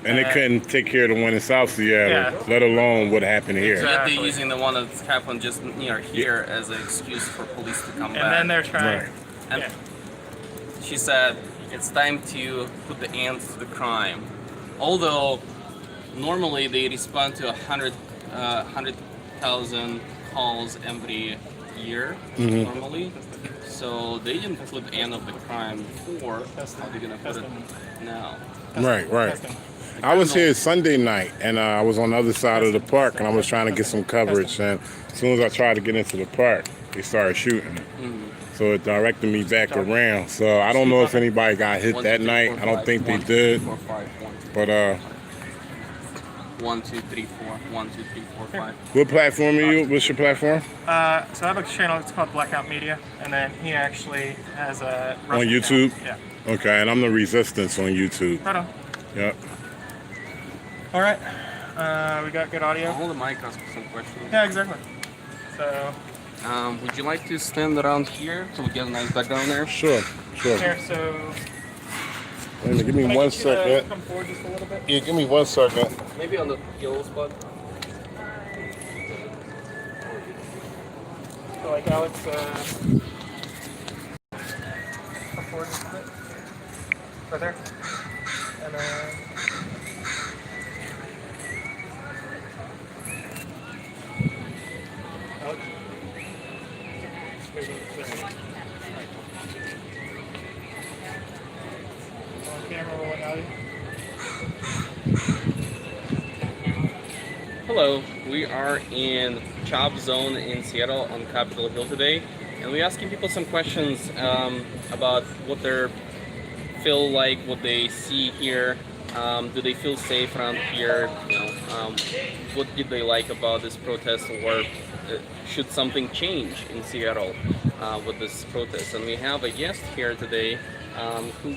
And they couldn't take care of the one in South Seattle, let alone what happened here. Yet they're using the one that's happened just near here as an excuse for police to come back. And then they're trying. And she said it's time to put the end to the crime. Although normally they respond to 100,000 calls every year normally. So they didn't put the end of the crime before. How are they gonna put it now? Right. I was here Sunday night, and I was on the other side of the park, and I was trying to get some coverage. And as soon as I tried to get into the park, they started shooting. So it directed me back around. So I don't know if anybody got hit that night. I don't think they did. But 1, 2, 3, 4. 1, 2, 3, 4, 5. What platform are you? What's your platform? So I have a channel. It's called Blackout Media, and then he actually has a On YouTube? Channel. Yeah. Okay, and I'm the Resistance on YouTube. Right on. Yep. All right. We got good audio. I'll hold the mic, ask some questions. Yeah, exactly. So. Would you like to stand around here so we get a nice background there? Sure. Here, so. Wait a minute, give me 1 second. Come forward just a little bit. Yeah, give me 1 second. Maybe on the yellow spot. So like Alex, come forward just a bit. Right there. And Alex. On camera rolling out. Hello, we are in CHAZCHOP zone in Seattle on Capitol Hill today, and we're asking people some questions about what they feel like, what they see here. Do they feel safe around here? What did they like about this protest, or should something change in Seattle with this protest? And we have a guest here today who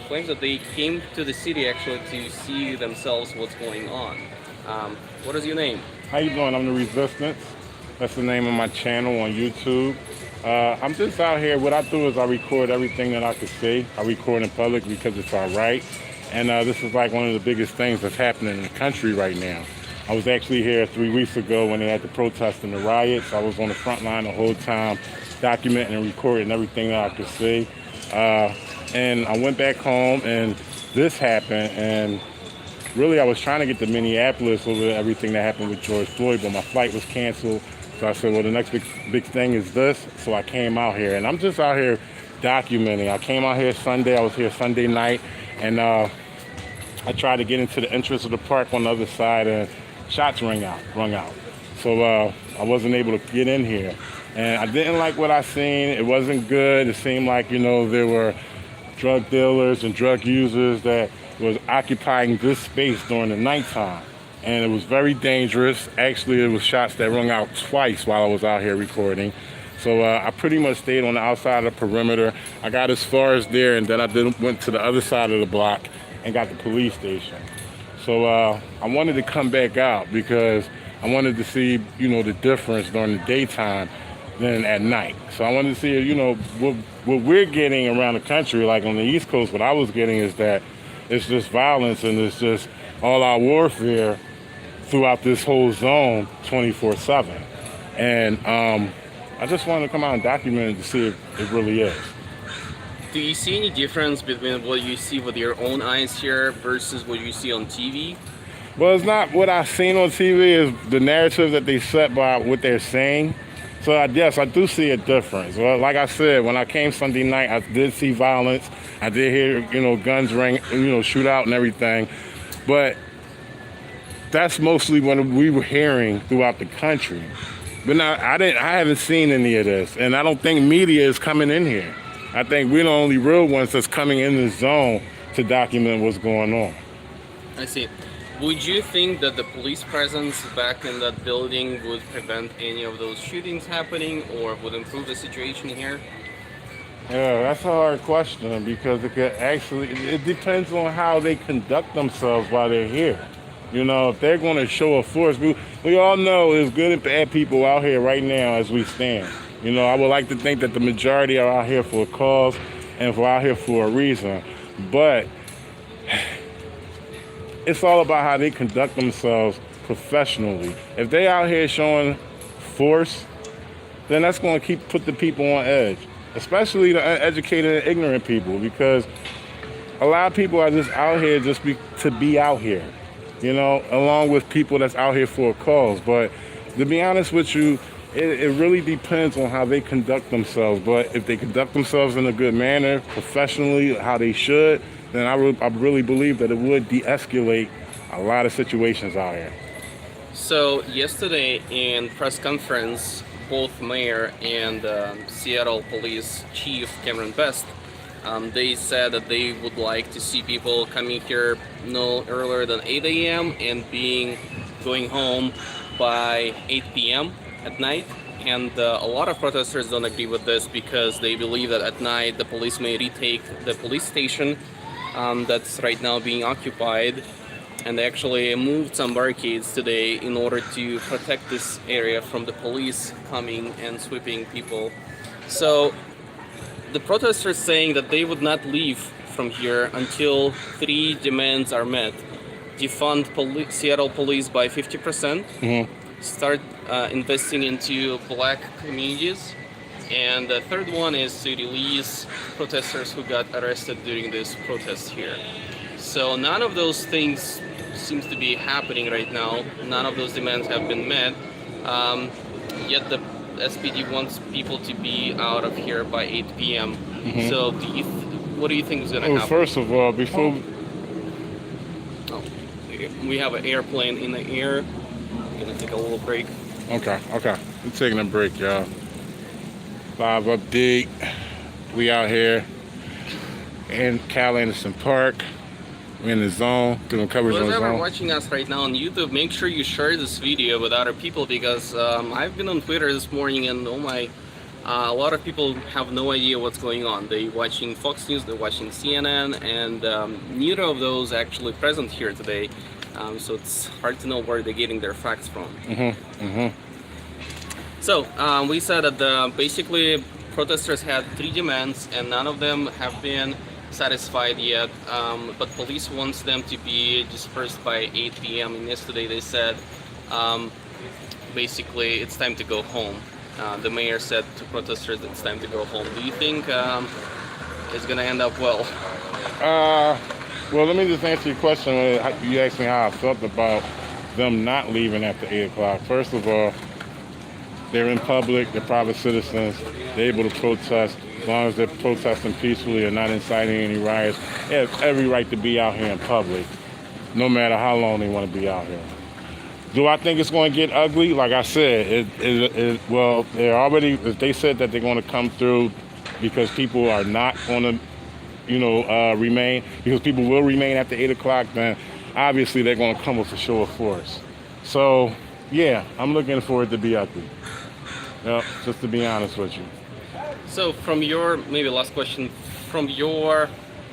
claims that they came to the city actually to see themselves what's going on. What is your name? How you doing? I'm the Resistance. That's the name of my channel on YouTube. I'm just out here. What I do is I record everything that I can see. I record in public because it's our right. And this is like one of the biggest things that's happening in the country right now. I was actually here 3 weeks ago when they had the protests and the riots. I was on the front line the whole time, documenting and recording everything that I could see. And I went back home and this happened, and really I was trying to get to Minneapolis over everything that happened with George Floyd, but my flight was canceled. So I said, well, the next big thing is this. So I came out here, and I'm just out here documenting. I came out here Sunday. I was here Sunday night, and I tried to get into the entrance of the park on the other side, and shots rung out. So I wasn't able to get in here. And I didn't like what I seen. It wasn't good. It seemed like, there were drug dealers and drug users that was occupying this space during the nighttime. And it was very dangerous. Actually, it was shots that rung out twice while I was out here recording. So I pretty much stayed on the outside of the perimeter. I got as far as there, and then I went to the other side of the block and got the police station. So I wanted to come back out because I wanted to see, the difference during the daytime than at night. So I wanted to see, what we're getting around the country, like on the East Coast, what I was getting is that it's just violence and it's just all our warfare throughout this whole zone 24/7. And I just wanted to come out and document it to see if it really is. Do you see any difference between what you see with your own eyes here versus what you see on TV? Well, it's not what I've seen on TV, is the narrative that they set by what they're saying. So yes, I do see a difference. Well, like I said, when I came Sunday night, I did see violence. I did hear, guns ring, shootout and everything. But that's mostly what we were hearing throughout the country. But now I haven't seen any of this, and I don't think media is coming in here. I think we're the only real ones that's coming in the zone to document what's going on. I see. Would you think that the police presence back in that building would prevent any of those shootings happening or would improve the situation here? Yeah, that's a hard question because it depends on how they conduct themselves while they're here. If they're going to show a force, we all know there's good and bad people out here right now as we stand. I would like to think that the majority are out here for a cause and out here for a reason. But it's all about how they conduct themselves professionally. If they out here showing force, then that's going to put the people on edge, especially the uneducated and ignorant people, because a lot of people are just out here to be out here, along with people that's out here for a cause. But to be honest with you, it really depends on how they conduct themselves. But if they conduct themselves in a good manner, professionally, how they should, then I really believe that it would de-escalate a lot of situations out here. So yesterday in press conference, both mayor and Seattle Police Chief Cameron Best, they said that they would like to see people coming here no earlier than 8 a.m. and going home by 8 p.m. at night. And a lot of protesters don't agree with this because they believe that at night the police may retake the police station that's right now being occupied, and they actually moved some barricades today in order to protect this area from the police coming and sweeping people. So the protesters saying that they would not leave from here until 3 demands are met: defund Seattle police by 50%, start investing into black communities, and the third one is to release protesters who got arrested during this protest here. So none of those things seems to be happening right now. None of those demands have been met. Yet the SPD wants people to be out of here by 8 p.m. So what do you think is going to happen? First of all, before... we have an airplane in the air. I'm going to take a little break. Okay. We're taking a break, y'all. Live update. We out here in Cal Anderson Park. We're in the zone, doing coverage on the zone. Whoever watching us right now on YouTube, make sure you share this video with other people, because I've been on Twitter this morning and a lot of people have no idea what's going on. They're watching Fox News, they're watching CNN, and neither of those actually present here today. So it's hard to know where they're getting their facts from. So we said that basically protesters had 3 demands and none of them have been satisfied yet, but police wants them to be dispersed by 8 p.m. and yesterday they said basically it's time to go home. The mayor said to protesters it's time to go home. Do you think it's going to end up well? Well, let me just answer your question. You asked me how I felt about them not leaving after 8 o'clock. First of all, they're in public, they're private citizens, they're able to protest as long as they're protesting peacefully and not inciting any riots, they have every right to be out here in public, no matter how long they want to be out here. Do I think it's going to get ugly? Like I said, well, they said that they're going to come through because people are not going to, remain, because people will remain after 8 o'clock, then obviously they're going to come with a show of force. So, yeah, I'm looking for it to be ugly. Yep, just to be honest with you. So from your, maybe last question, from your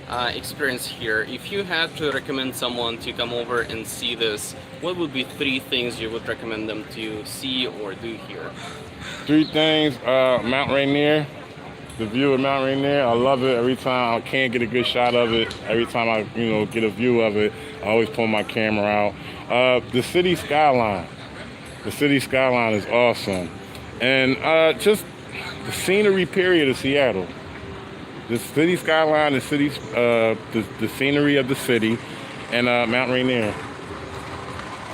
experience here, if you had to recommend someone to come over and see this, what would be 3 things you would recommend them to see or do here? 3 things, Mount Rainier, the view of Mount Rainier. I love it every time. I can't get a good shot of it. Every time I, get a view of it, I always pull my camera out. The city skyline. The city skyline is awesome. And just the scenery period of Seattle. The city skyline, the scenery of the city, and Mount Rainier.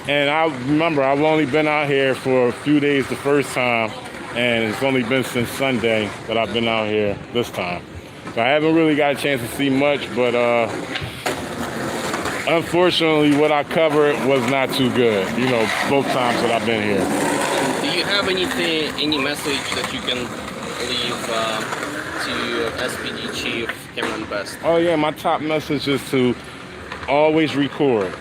And I remember I've only been out here for a few days the first time, and it's only been since Sunday that I've been out here this time. So I haven't really got a chance to see much, but unfortunately what I covered was not too good, both times that I've been here. Do you have any message that you can leave to SPD Chief Cameron Best? Oh yeah, my top message is to always record.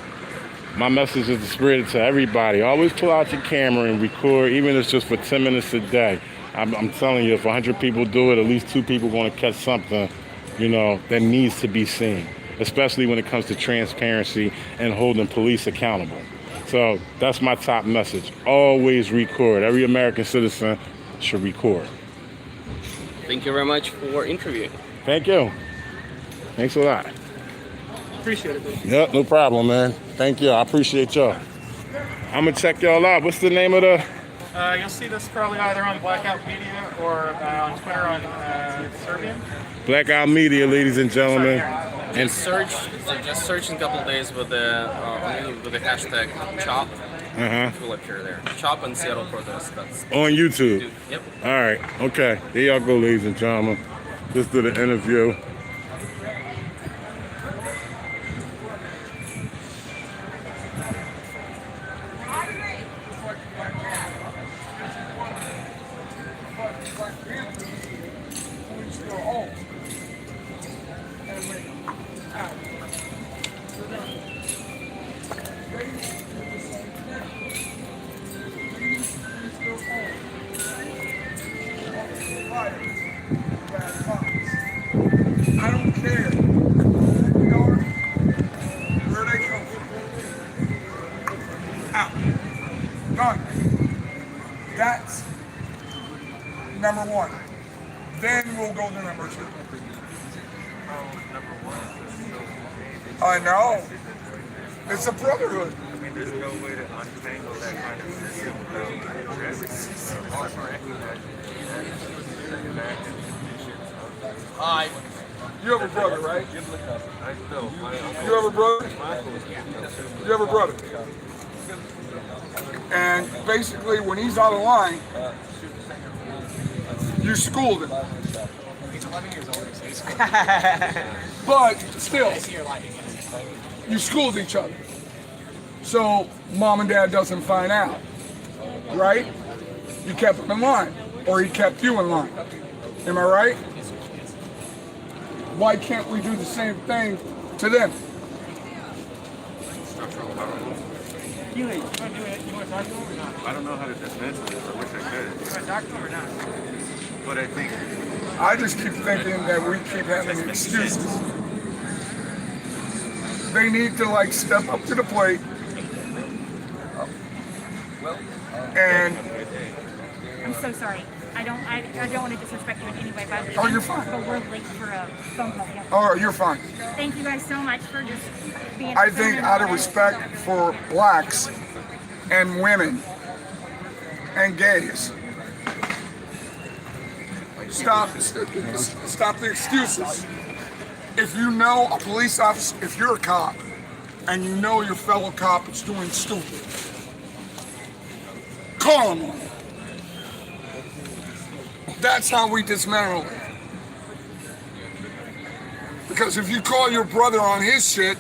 My message is to spread it to everybody. Always pull out your camera and record, even if it's just for 10 minutes a day. I'm telling you, if 100 people do it, at least 2 people are going to catch something, that needs to be seen, especially when it comes to transparency and holding police accountable. So that's my top message. Always record. Every American citizen should record. Thank you very much for interviewing. Thank you. Thanks a lot. Appreciate it, dude. Yep, no problem, man. Thank you. I appreciate y'all. I'm going to check y'all out. What's the name of the... You'll see this probably either on Blackout Media or on Twitter on Serbian. Blackout Media, ladies and gentlemen. And just search in a couple of days with the hashtag CHAZCHOP. It will appear there. CHAZCHOP and Seattle protest. That's on YouTube. Yep. All right. Okay. There y'all go, ladies and gentlemen. Just did an interview. I don't care. Where they come from. Out. Done. That's number 1. Then we'll go to number 2. I know. It's a brotherhood. I mean, there's no way to untangle that kind of system without addressing also recognize Hi. You have a brother, right? I still. You have a brother? You have a brother. And basically, when he's out of line, you schooled him. He's 11 years old. But still, you schooled each other. So mom and dad doesn't find out, right? You kept him in line, or he kept you in line. Am I right? Why can't we do the same thing to them? I don't know how to dismiss it. I wish I could. You want to talk to him or not? But I think... I just keep thinking that we keep having excuses. They need to step up to the plate and... I'm so sorry. I don't want to disrespect you in any way, but oh, you're fine. But we're late for a phone call. Yeah. Oh, you're fine. Thank you guys so much for just being. I think out of respect for blacks and women and gays, stop the excuses. If you know a police officer, if you're a cop, and you know your fellow cop is doing stupid, call him on it. That's how we dismantle it. Because if you call your brother on his shit,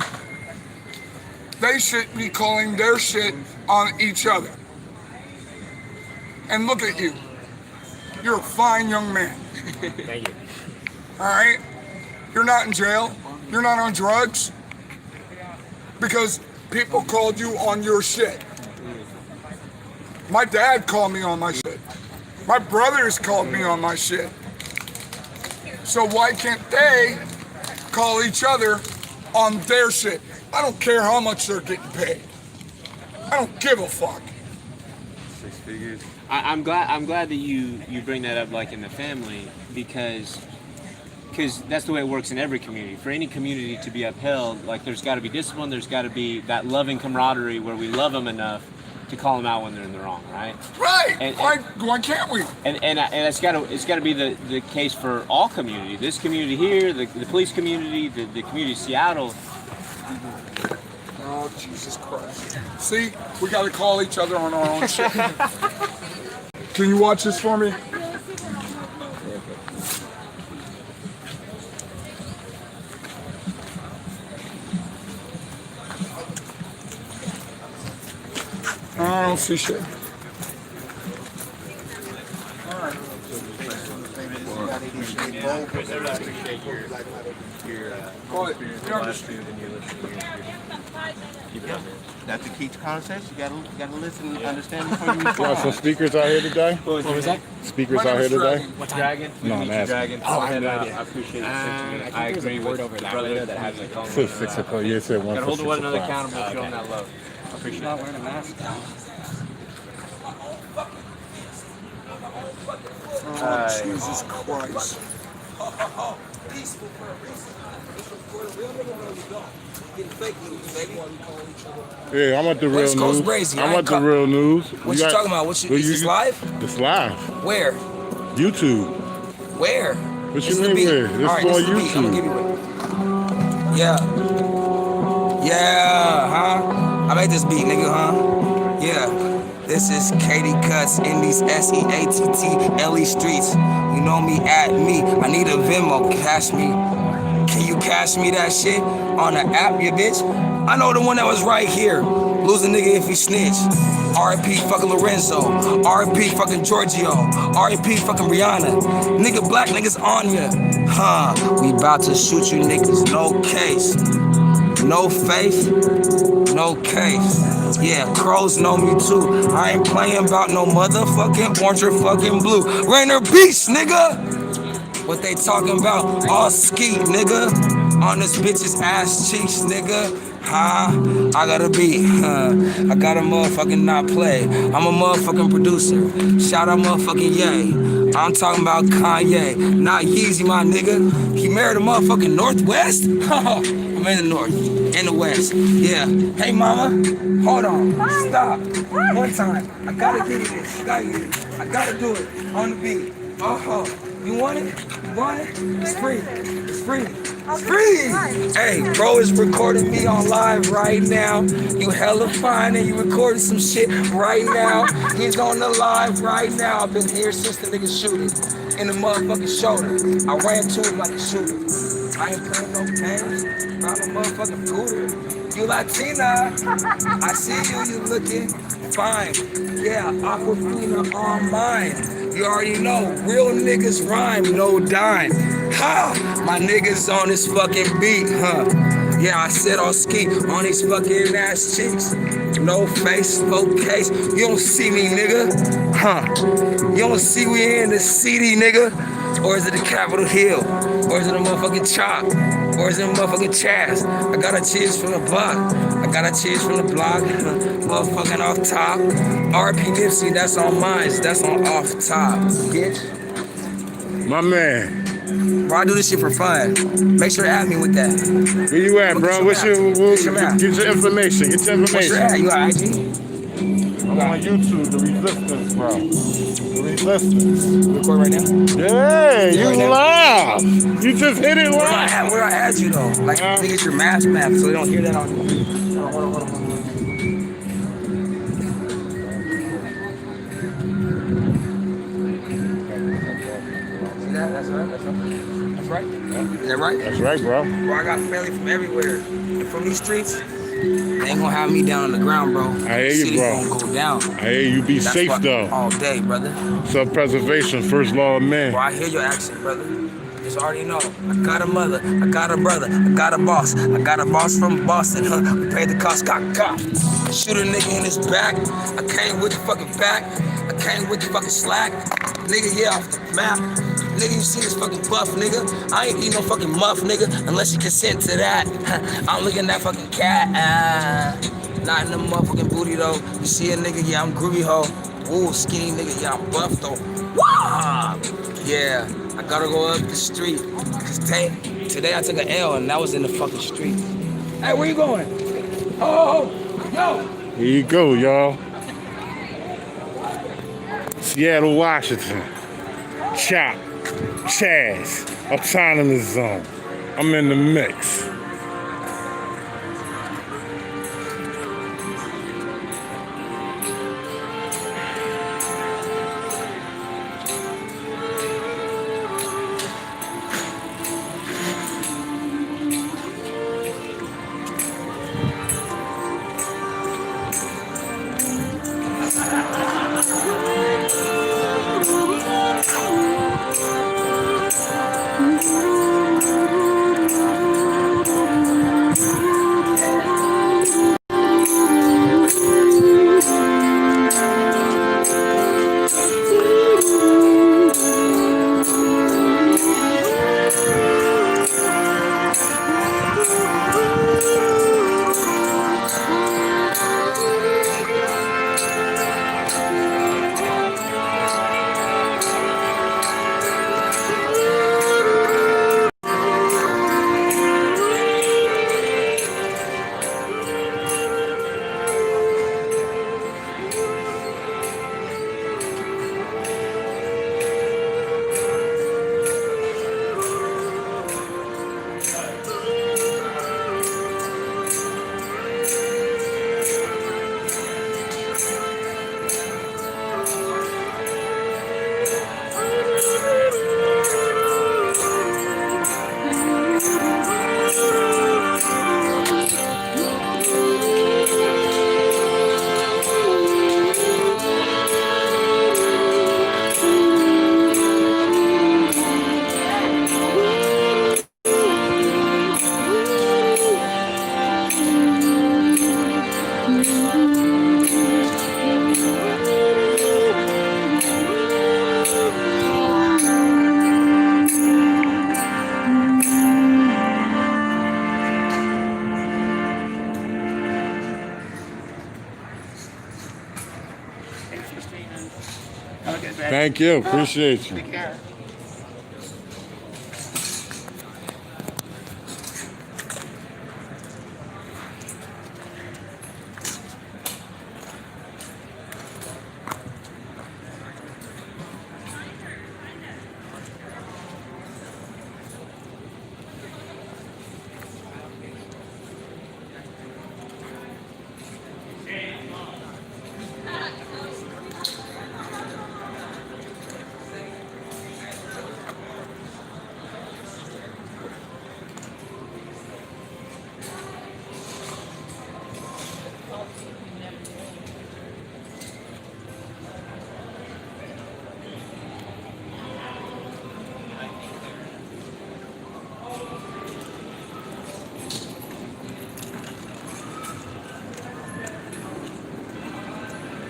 they should be calling their shit on each other. And look at you. You're a fine young man. Thank you. All right? You're not in jail. You're not on drugs. Because people called you on your shit. My dad called me on my shit. My brothers called me on my shit. So why can't they call each other on their shit? I don't care how much they're getting paid. I don't give a fuck. 6 figures. I'm glad that you bring that up, like in the family, because that's the way it works in every community. For any community to be upheld, like there's got to be discipline. There's got to be that loving camaraderie where we love them enough to call them out when they're in the wrong, right? Right. And why can't we? And it's got to be the case for all community. This community here, the police community, the community of Seattle. Oh, Jesus Christ. See, we got to call each other on our own shit. Can you watch this for me? I don't see shit. That's the key to conversation. You gotta listen and understand before you You got some respond. speakers out here today? What was that? Speakers out here today? What Dragon? No, I'm asking. Dragon. Oh, I have And, no idea. I appreciate it. I agree with over that brother that has it. Till 6 o'clock. Yeah, it said 1 Gotta for hold 6 one another o'clock. accountable, show them that love. I appreciate Not it. wearing a mask. Oh, Jesus Christ. Yeah, I want the real West Coast news. Brazy, I want the real news. What you talking about? Is this live? It's live. Where? YouTube. Where? What This you is the mean beat. where? This All right, is this on is the beat. I'm gonna YouTube. give you it. Yeah. Yeah, huh? I made this beat, nigga, huh? Yeah. This is Katie Cuts in these SEATTLE streets. You know me at me. I need a Venmo. Cash me. Can you cash me that shit on the app, you bitch? I know the one that was right here. Lose a nigga if he snitch. R.I.P. fucking Lorenzo. R.I.P. fucking Giorgio. R.I.P. fucking Rihanna. Nigga, black niggas on ya. Huh, we about to shoot you niggas. No case. No faith. No case. Yeah, crows know me too. I ain't playing about no motherfucking orange or fucking blue. Rainer Beast, nigga. What they talking about? All skeet, nigga. On this bitch's ass cheeks, nigga. Huh? I gotta be. I gotta motherfucking not play. I'm a motherfucking producer. Shout out motherfucking Ye. I'm talking about Kanye, not Yeezy, my nigga. He married a motherfucking Northwest? I'm in the North, in the West. Yeah. Hey, mama. Hold on. Stop. One time. I gotta give you this. I gotta do it on the beat. You want it? You want it? It's free. It's free. It's free. Hey, bro is recording me on live right now. You hella fine and you recording some shit right now. He's on the live right now. I've been here since the nigga shooting in the motherfucking shoulder. I ran to him like a shooter. I ain't playing no games. I'm a motherfucking scooter. You Latina. I see you. You looking fine. Yeah, Aquafina on mine. You already know, real niggas rhyme, no dime. Ha! My niggas on this fucking beat, huh? Yeah, I said all ski on these fucking ass cheeks. No face, no case. You don't see me, nigga. Huh? You don't see we in the CD, nigga. Or is it the Capitol Hill? Or is it a motherfucking Chop? Or is it a motherfucking Chaz? I got a cheers from the block. I got a cheers from the block. Motherfucking off top. RP Nipsey, that's on mine. That's on off top. Bitch. My man. Bro, I do this shit for fun. Make sure to add me with that. Where you at, bro? What's your map. get your information. Get your information. What's your ad? You got IG? I'm on YouTube, The Resistance, bro. The Resistance. Record right now? Yeah, you Right now? live. You just hit it live. Where do I add you though? Like, to get your mask map so they don't hear that on you. Hold on. See that? That's right. right? Is that right? That's right, bro. Bro, I got family from everywhere. And from these streets, they ain't gonna have me down on the ground, bro. I hear you, bro. City's gonna go down. I hear you. Be That's safe, why, though. all day, brother. Self-preservation, first law of man. Bro, I hear your accent, brother. Just already know. I got a mother, I got a brother, I got a boss. I got a boss from Boston, huh? We paid the cost, got caught. Shoot a nigga in his back. I came with the fucking back. I came with the fucking slack. Nigga, yeah, off the map. Nigga, you see this fucking buff, nigga? I ain't eat no fucking muff, nigga, unless you consent to that. I'm looking at that fucking cat. Not in the motherfucking booty, though. You see a nigga, yeah, I'm groovy, ho. Ooh, skinny nigga, yeah, I'm buff, though. Wah! Yeah, I gotta go up the street. Cause today I took an L and that was in the fucking street. Hey, where you going? Oh, yo! Here you go, y'all. Seattle, Washington. CHAZCHOP, Chaz, Autonomous Zone. I'm in the mix. Thank you. Appreciate you. Take care.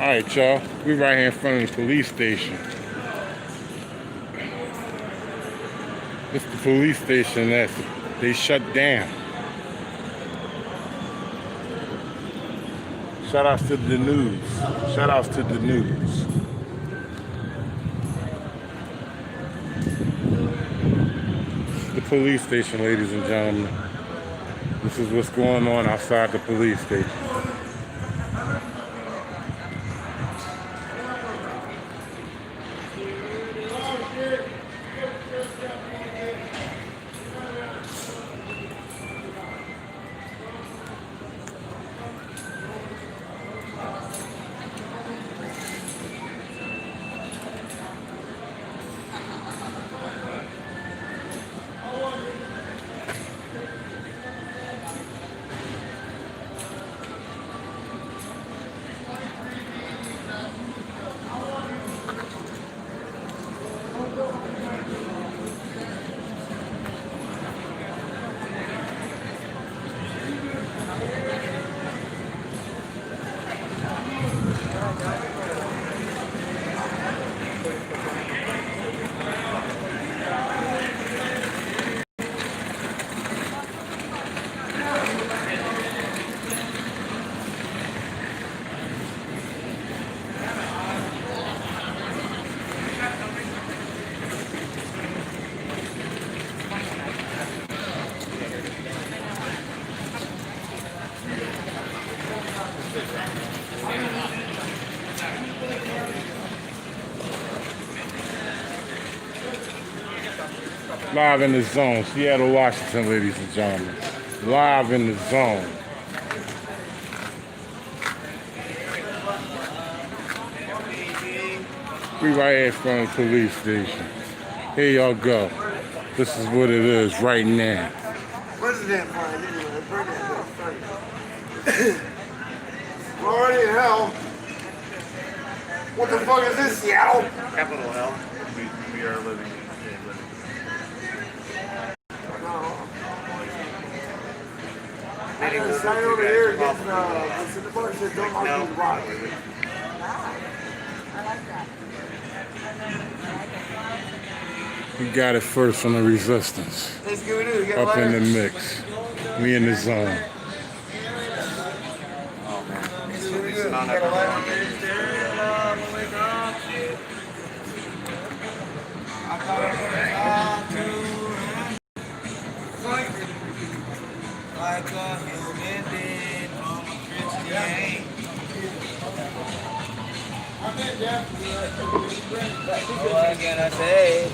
All right, y'all. We right here in front of the police station. It's the police station that they shut down. Shout outs to the news. Shout outs to the news. The police station, ladies and gentlemen. This is what's going on outside the police station. Live in the zone. Seattle, Washington, ladies and gentlemen. Live in the zone. We right here from the police station. Here y'all go. This is what it is right now. What's that for? Glory to hell. What the fuck is this, Seattle? Capital Hell. We are living in This guy over here gets the bar said don't argue the rock. We got it first from the resistance. Let's give it in. Up in the mix. We in the zone. Oh man. It's really good. You got a light? Like a human being from a Christian. What can I say?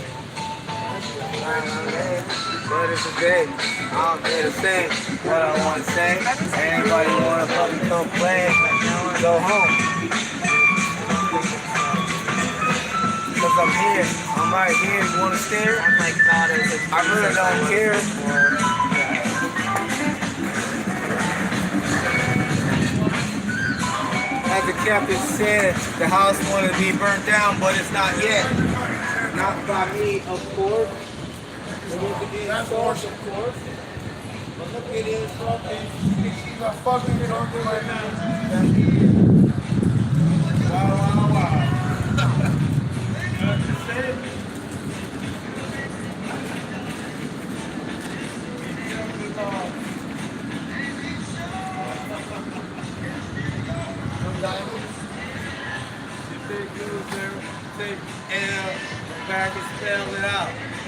But it's a day. I'm here to say what I want to say. Anybody want to fucking complain? Go home. Because I'm here. I'm right here. You want to stare? I'm like, not as I really don't care. As the captain said, the house wanted to be burnt down, but it's not yet. Not by me, of course. But look at these stores, of course. But look at these fucking, she's a fucking something right now. Wow, wow, wow. You understand?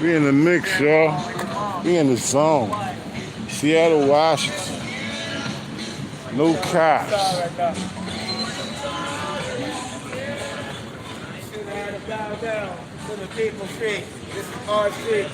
We in the mix, y'all. We in the zone. Seattle, Washington. No cops. Bow down to the people's street. This is our street.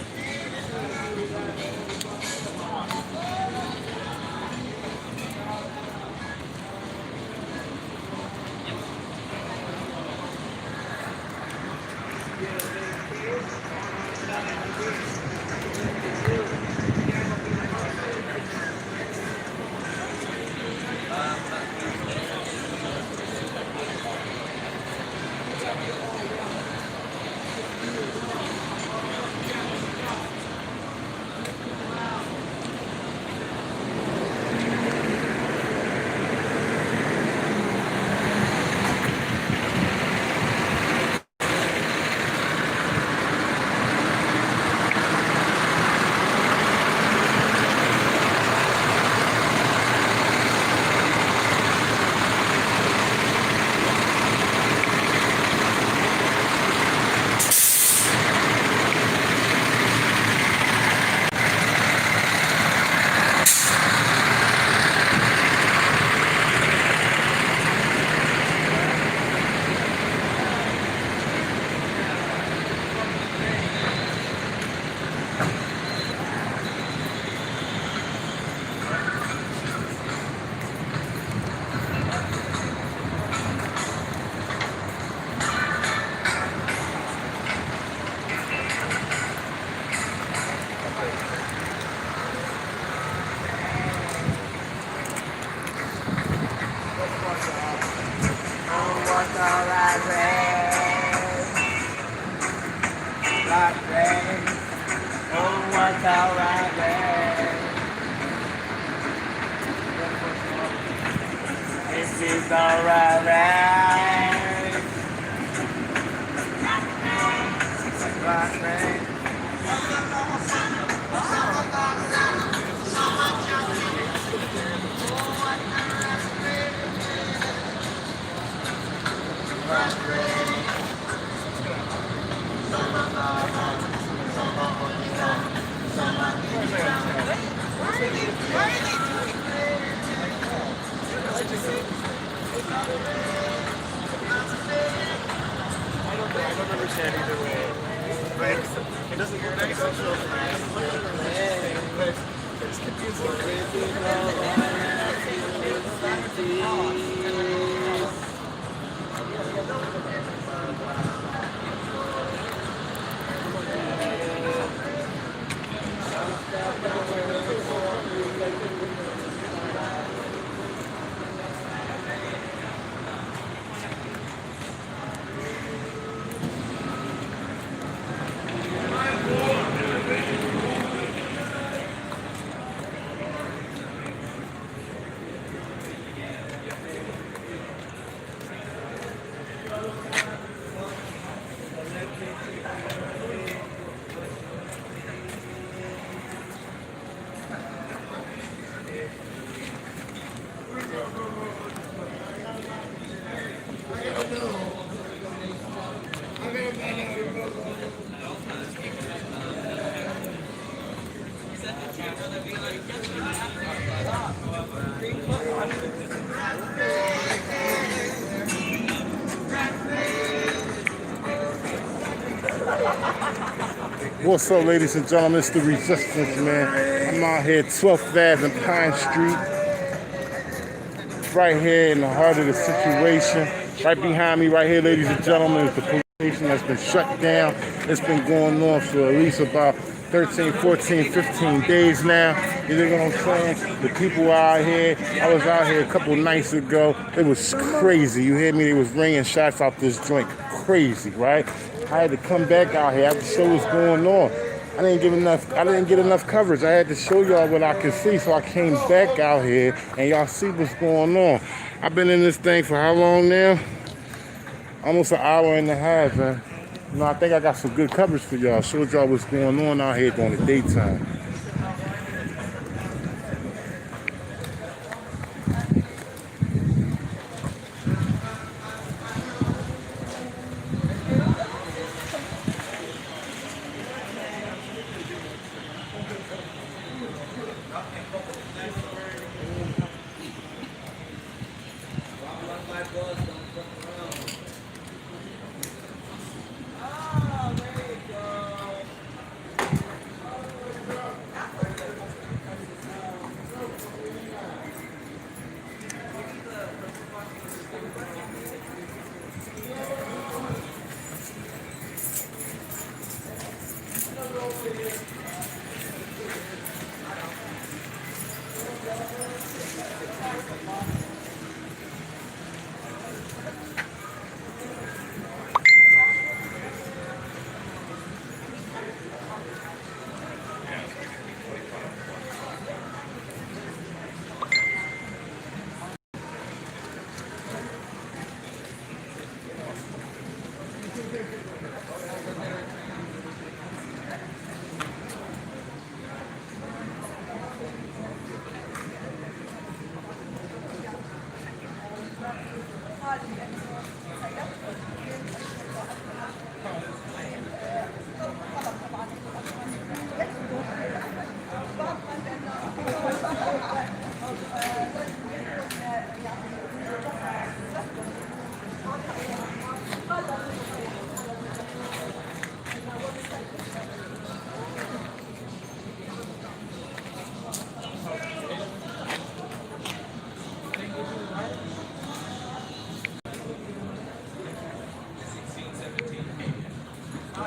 It doesn't look like social. It's What's up, ladies and gentlemen? It's the Resistance, man. I'm out here 12th Ave and Pine Street. Right here in the heart of the situation. Right behind me, right here, ladies and gentlemen, is the police station that's been shut down. It's been going on for at least about 13, 14, 15 days now. You know what I'm saying? The people out here, I was out here a couple nights ago. It was crazy. You hear me? They was ringing shots out this joint. Crazy, right? I had to come back out here. I had to show what's going on. I didn't get enough coverage. I had to show y'all what I could see, so I came back out here and y'all see what's going on. I've been in this thing for how long now? Almost an hour and a half, man. You know, I think I got some good coverage for y'all. Showed y'all what's going on out here during the daytime.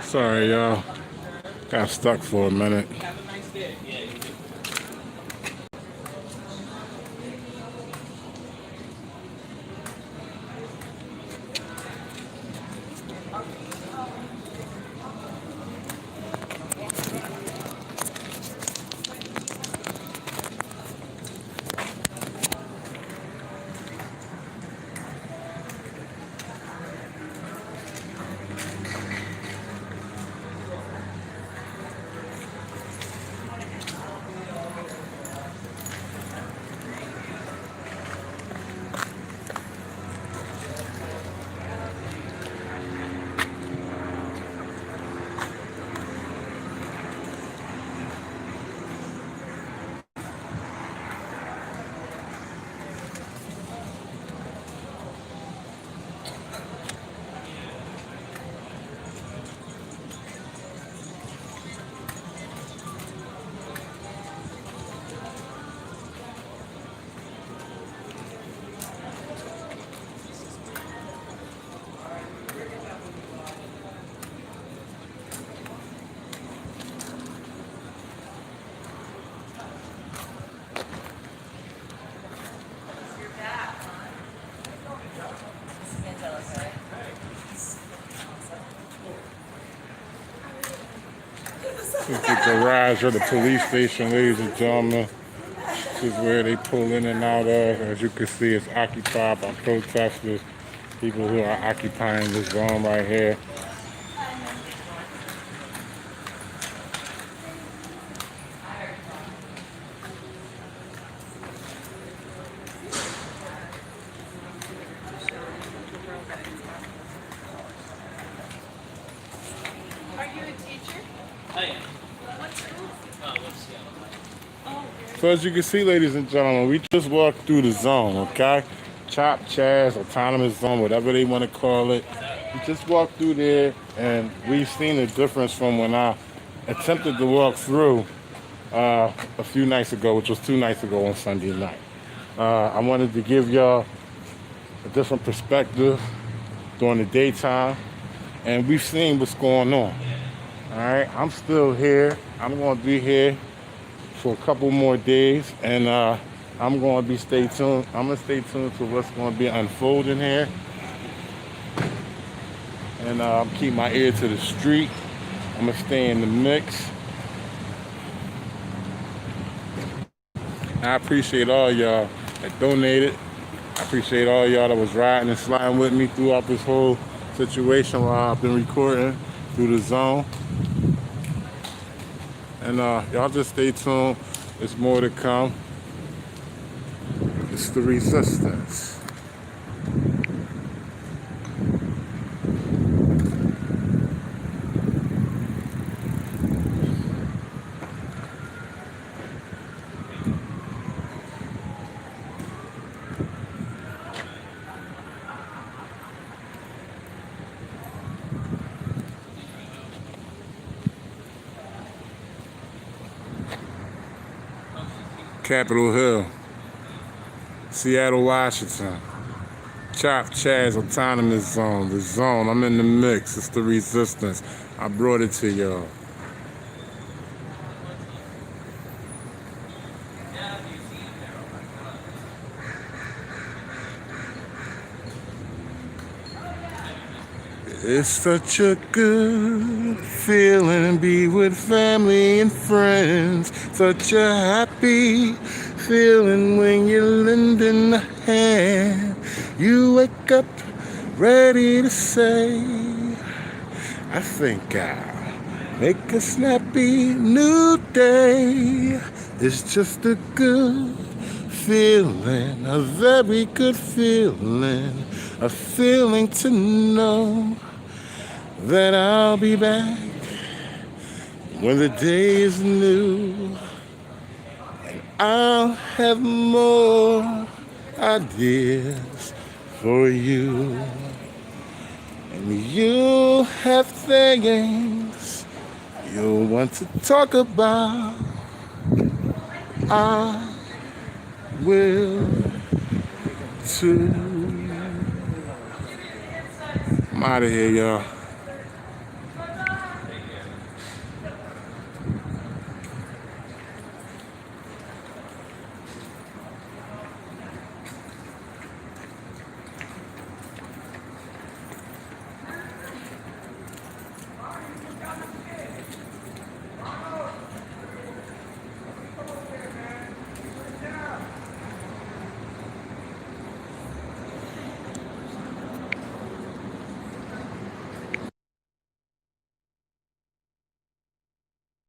Sorry, y'all. Got stuck for a minute. garage of the police station, ladies and gentlemen. This is where they pull in and out of. As you can see, it's occupied by protesters, people who are occupying this zone right here. So as you can see, ladies and gentlemen, we just walked through the zone, okay? CHOP, CHAZ, autonomous zone, whatever they want to call it. We just walked through there, and we've seen the difference from when I attempted to walk through a few nights ago, which was 2 nights ago on Sunday night. I wanted to give y'all a different perspective during the daytime, and we've seen what's going on. All right, I'm still here. I'm going to be here for a couple more days, and I'm going to be stay tuned. I'm going to stay tuned to what's going to be unfolding here, and keep my ear to the street. I'm going to stay in the mix. I appreciate all y'all that donated. I appreciate all y'all that was riding and sliding with me throughout this whole situation while I've been recording through the zone. And y'all just stay tuned. There's more to come. It's the resistance. Capitol Hill, Seattle, Washington, CHOP, CHAZ, autonomous zone, the zone. I'm in the mix. It's the resistance. I brought it to y'all. It's such a good feeling to be with family and friends. Such a happy feeling when you're lending a hand. You wake up ready to say, I think I'll make a snappy new day. It's just a good feeling, a very good feeling. A feeling to know that I'll be back when the day is new, and I'll have more ideas for you, and you'll have things you'll want to talk about. I will too. I'm out of here, y'all.